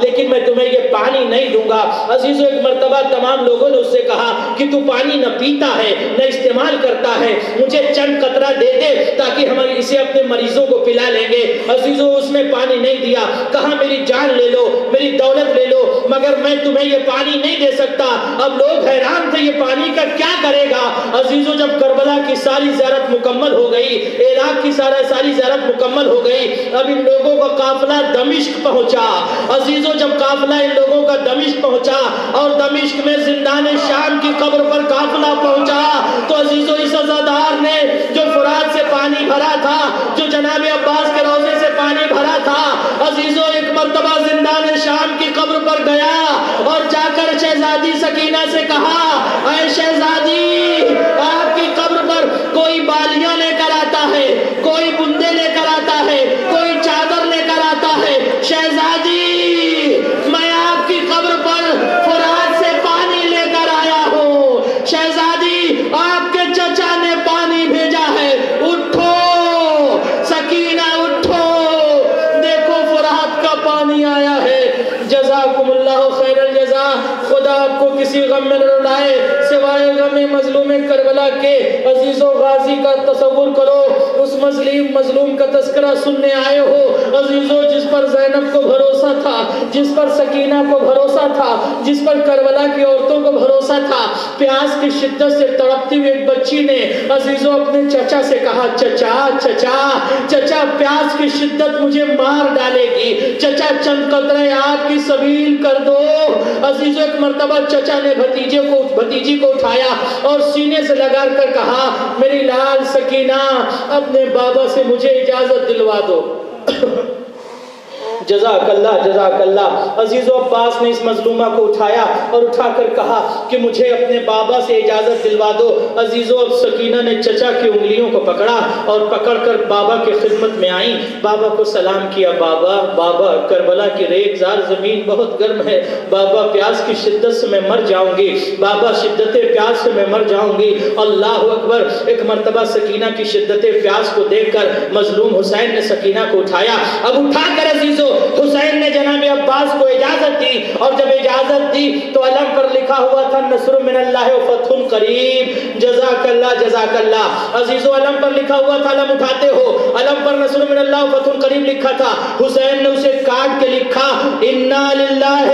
لیکن میں تمہیں یہ پانی نہیں دوں گا۔ عزیزو ایک مرتبہ تمام لوگوں نے اس سے کہا کہ تو پانی نہ پیتا ہے نہ استعمال کرتا ہے، مجھے چند قطرہ دے دے تاکہ ہم اسے اپنے مریضوں کو پلا لیں گے۔ عزیزو اس نے پانی نہیں دیا، کہا میری جان لے لو، میری دولت لے لو، مگر میں تمہیں یہ پانی نہیں دے سکتا۔ اب لوگ حیران تھے یہ پانی کا کیا کرے گا۔ عزیزو جب کربلا کی ساری زیارت مکمل ہو گئی، عراق کی ساری زیارت مکمل ہو گئی، اب ان لوگوں کا قافلہ دمشق پہنچا۔ عزیزو جب قافلہ ان لوگوں کا دمشق پہنچا اور دمشق میں زندان شام کی قبر پر قافلہ پہنچا تو عزیزو اس عزادار نے جو فرات سے پانی بھرا تھا، جو جناب عباس کے روضے سے پانی بھرا تھا، عزیزو ایک مرتبہ زندان شام کی قبر پر گیا اور جا کر شہزادی سکینہ سے کہا، اے شہزادی آپ کی قبر پر کوئی بالیاں لے کر آتا ہے، کوئی بندے لے کر آتا ہے، کوئی چادر لے کر آتا ہے، شہزادی میں آپ کی قبر پر فرات سے پانی لے کر آیا ہوں، شہزادی آپ کے چچا نے پانی بھیجا ہے، اٹھو سکینہ اٹھو، دیکھو فرات کا پانی آیا ہے۔ جزاکم اللہ خیر الجزا، خدا آپ کو کسی غم میں نہ ڈالے سوائے غم مظلوم کربلا کے۔ عزیز و غازی کا تصور کرو، اس مظلوم کا تذکرہ سننے آئے ہو عزیزو، جس پر زینب کو بھروسہ تھا، جس پر سکینہ کو بھروسہ تھا، جس پر کربلا کی عورتوں کو بھروسہ تھا۔ پیاس کی شدت سے تڑپتی ہوئی ایک بچی نے عزیزو اپنے چچا سے کہا، چچا پیاس کی شدت مجھے مار ڈالے گی، چچا چند قطرے آگ کی سبیل کر دو۔ عزیزو ایک مرتبہ چچا نے بھتیجی کو اٹھایا اور سینے سے لگا کر کہا، میری لال سکینہ اپنے بابا سے مجھے اجازت دلوا دو۔ جزاک اللہ۔ عزیز و عباس نے اس مظلومہ کو اٹھایا اور اٹھا کر کہا کہ مجھے اپنے بابا سے اجازت دلوا دو۔ عزیز و سکینہ نے چچا کی انگلیوں کو پکڑا اور پکڑ کر بابا کی خدمت میں آئیں، بابا کو سلام کیا، بابا کربلا کی ریگزار زمین بہت گرم ہے، بابا پیاس کی شدت سے میں مر جاؤں گی، بابا شدت پیاس سے میں مر جاؤں گی۔ اللہ اکبر۔ ایک مرتبہ سکینہ کی شدت پیاس کو دیکھ کر مظلوم حسین نے سکینہ کو اٹھایا، اب اٹھا کر عزیزو حسین نے جناب عباس کو اجازت دی اور جب اجازت دی تو علم پر لکھا ہوا تھا نصر من اللہ و فتح قریب۔ جزاک اللہ۔ عزیزو علم پر لکھا ہوا تھا، علم اٹھاتے ہو، علم پر نصر من اللہ و فتح قریب لکھا تھا، حسین نے اسے کاٹ کے لکھا انا للہ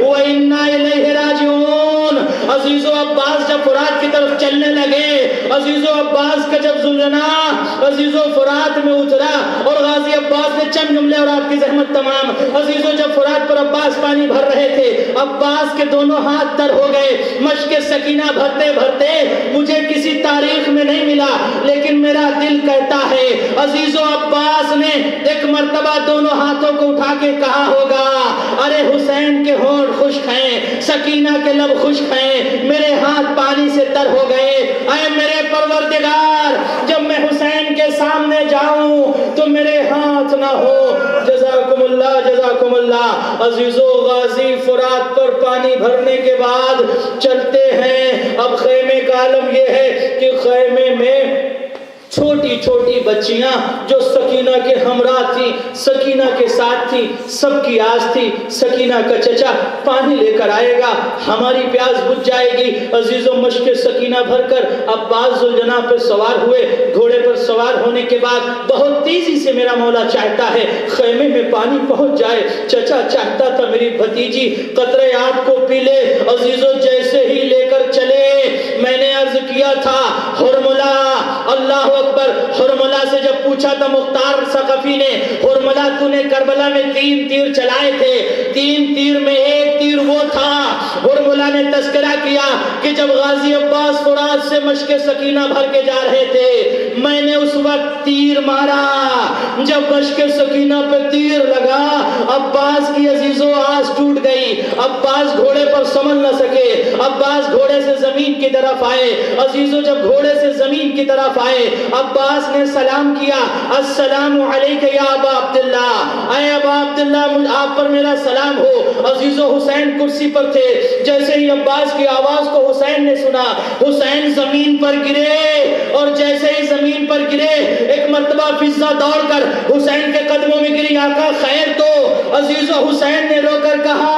و انا الیہ راجعون۔ عزیزو عباس جب فرات کی طرف چلنے لگے، عزیزو عباس کا جب زلجنا عزیزو فرات میں اترا اور غازی عباس نے چند جملے اور آپ کی زحمت تمام۔ عزیزو جب فرات پر عباس پانی بھر رہے تھے، عباس کے دونوں ہاتھ تر ہو گئے، مشک سکینہ بھرتے بھرتے مجھے کسی تاریخ میں نہیں ملا لیکن میرا دل کہتا ہے عزیزو عباس نے ایک مرتبہ دونوں ہاتھوں کو اٹھا کے کہا ہوگا، ارے حسین کے ہونٹ خشک ہیں، سکینہ کے لب خشک ہیں، میرے ہاتھ پانی سے تر ہو گئے، اے میرے پروردگار جب میں حسین کے سامنے جاؤں تو میرے ہاتھ نہ ہو۔ جزاکم اللہ۔ عزیزو غازی فرات پر پانی بھرنے کے بعد چلتے ہیں۔ اب خیمے کا عالم یہ ہے کہ خیمے میں چھوٹی چھوٹی بچیاں جو سکینہ کے ہمراہ تھی، سکینہ کے ساتھ تھی، سب کی آس تھی سکینہ کا چچا پانی لے کر آئے گا، ہماری پیاس بجھ جائے گی۔ عزیزو مشک سکینہ بھر کر عباس ذوالجناح پہ سوار ہوئے، گھوڑے پر سوار ہونے کے بعد بہت تیزی سے میرا مولا چاہتا ہے خیمے میں پانی پہنچ جائے، چچا چاہتا تھا میری بھتیجی قطرے آگ کو پی لے۔ عزیزو جیسے ہی لے کر چلے، میں نے عرض کیا تھا حرملہ، اللہ اکبر، حرملہ سے جب پوچھا تھا مختار ثقفی نے، حرملہ تو نے کربلا میں 3 تیر چلائے تھے، 3 تیر میں ایک تیر وہ تھا۔ حرملہ نے تذکرہ کیا کہ جب غازی عباس فرات سے مشک سکینہ بھر کے جا رہے تھے، میں نے اس وقت تیر مارا، جب مشک سکینہ پہ تیر لگا عباس کی عزیزو آس ٹوٹ گئی، عباس گھوڑے پر سنبھل نہ سکے، عباس گھوڑے سے زمین کی طرف آئے۔ عزیزو جب گھوڑے سے زمین کی طرف آئے، عباس نے سلام کیا، السلام علیکہ یا ابا عبداللہ، اے ابا عبداللہ آپ پر میرا سلام ہو۔ عزیزو حسین کرسی پر تھے، جیسے ہی عباس کی آواز کو حسین نے سنا، حسین زمین پر گرے اور جیسے ہی زمین پر گرے ایک مرتبہ فی فضہ دوڑ کر حسین کے قدموں میں گری، آقا خیر تو؟ عزیزو حسین نے رو کر کہا،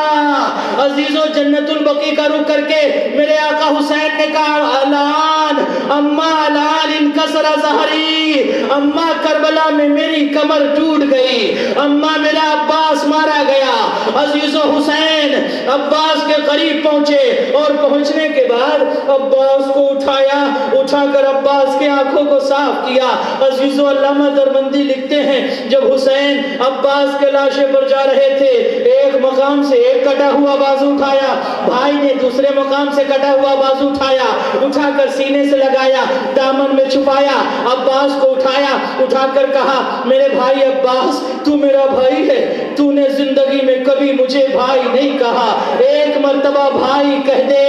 عزیزو جنت البقیع کا رخ کر کے میرے آقا حسین نے کہا الان اما الان انکسر ظہری، اما کربلا میں میری کمر ٹوٹ گئی، اما میرا عباس مارا گیا۔ عزیزو حسین عباس کے قریب پہنچے اور پہنچنے کے بعد عباس کو اٹھایا، اٹھا کر عباس کے آنکھوں کو صاف کیا۔ عزیزو علامہ دربندی لکھتے ہیں جب حسین عباس کے لاشے پر جا رہے تھے، ایک مقام سے ایک کٹا ہوا بازو اٹھایا، بھائی نے دوسرے مقام سے کٹا ہوا بازو اٹھایا، اٹھا کر سینے سے لگایا، دامن میں چھپایا، عباس کو اٹھایا، اٹھا کر کہا میرے بھائی عباس تو میرا بھائی ہے، تو نے زندگی میں کبھی مجھے بھائی نہیں کہا، ایک مرتبہ بھائی کہہ دے۔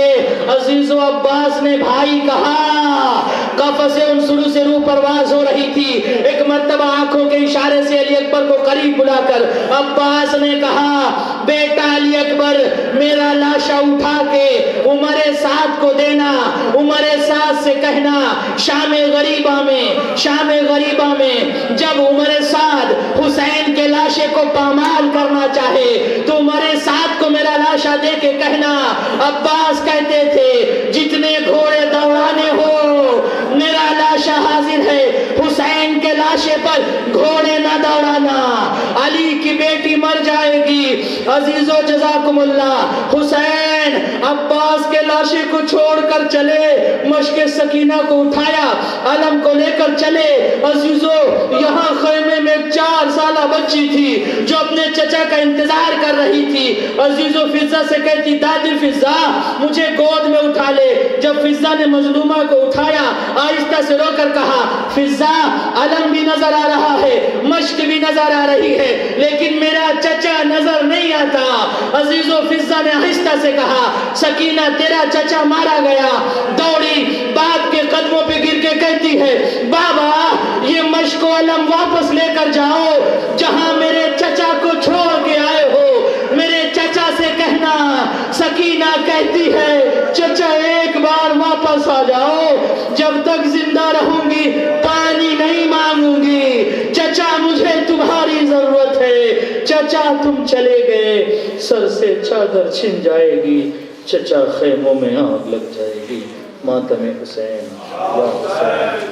عزیز و عباس نے بھائی کہا، قفص انصرو سے روح پرواز ہو رہی تھی، ایک مرتبہ آنکھوں کے اشارے سے علی اکبر کو قریب بلا کر عباس نے کہا بیٹا علی اکبر میرا لاشا اٹھا کے عمر سعد کو دینا، عمر سعد سے کہنا شام غریبہ میں جب عمر سعد حسین کے لاشے کو پامال کرنا چاہے تو عمر سعد کو میرا لاشا دے کے کہنا۔ عباس کہتے تھے جتنے گھوڑے دوڑانے ہو میرا لاشا حاضر ہے، حسین کے لاشے پر گھوڑے نہ دوڑانا، علی کی بیٹی مر جائے گی۔ عزیزو جزاکم اللہ، حسین عباس کے لاشے کو چھوڑ کر چلے، مشک سکینہ کو اٹھایا، علم کو لے کر چلے۔ عزیزو یہاں خیمے میں 4 سالہ بچی تھی جو اپنے چچا کا انتظار کر رہی تھی۔ عزیزو فضہ سے کہتی دادی فضہ مجھے گود میں اٹھا لے۔ جب فضہ نے مظلومہ کو اٹھایا آہستہ سے رو کر کہا فضہ علم بھی نظر آ رہا ہے، مشک بھی نظر آ رہی ہے، لیکن میرا چچا نظر نہیں آتا۔ عزیزو فضہ نے آہستہ سے کہا سکینہ تیرا چچا مارا گیا۔ دوڑی باپ کے قدموں پہ گر کے کہتی ہے بابا یہ مشک و علم واپس لے کر جاؤ، جہاں میرے چچا کو چھوڑ کے آئے ہو میرے چچا سے کہنا۔ سکینہ کہتی ہے چچا ایک بار واپس آ جاؤ، جب تک زندہ رہوں گی پانی نہیں مانگوں گی، چچا مجھے تمہاری ضرورت ہے۔ چچا تم چلے گئے سر سے چادر چھن جائے گی، چچا خیموں میں آگ لگ جائے گی۔ ماتم حسین یا حسین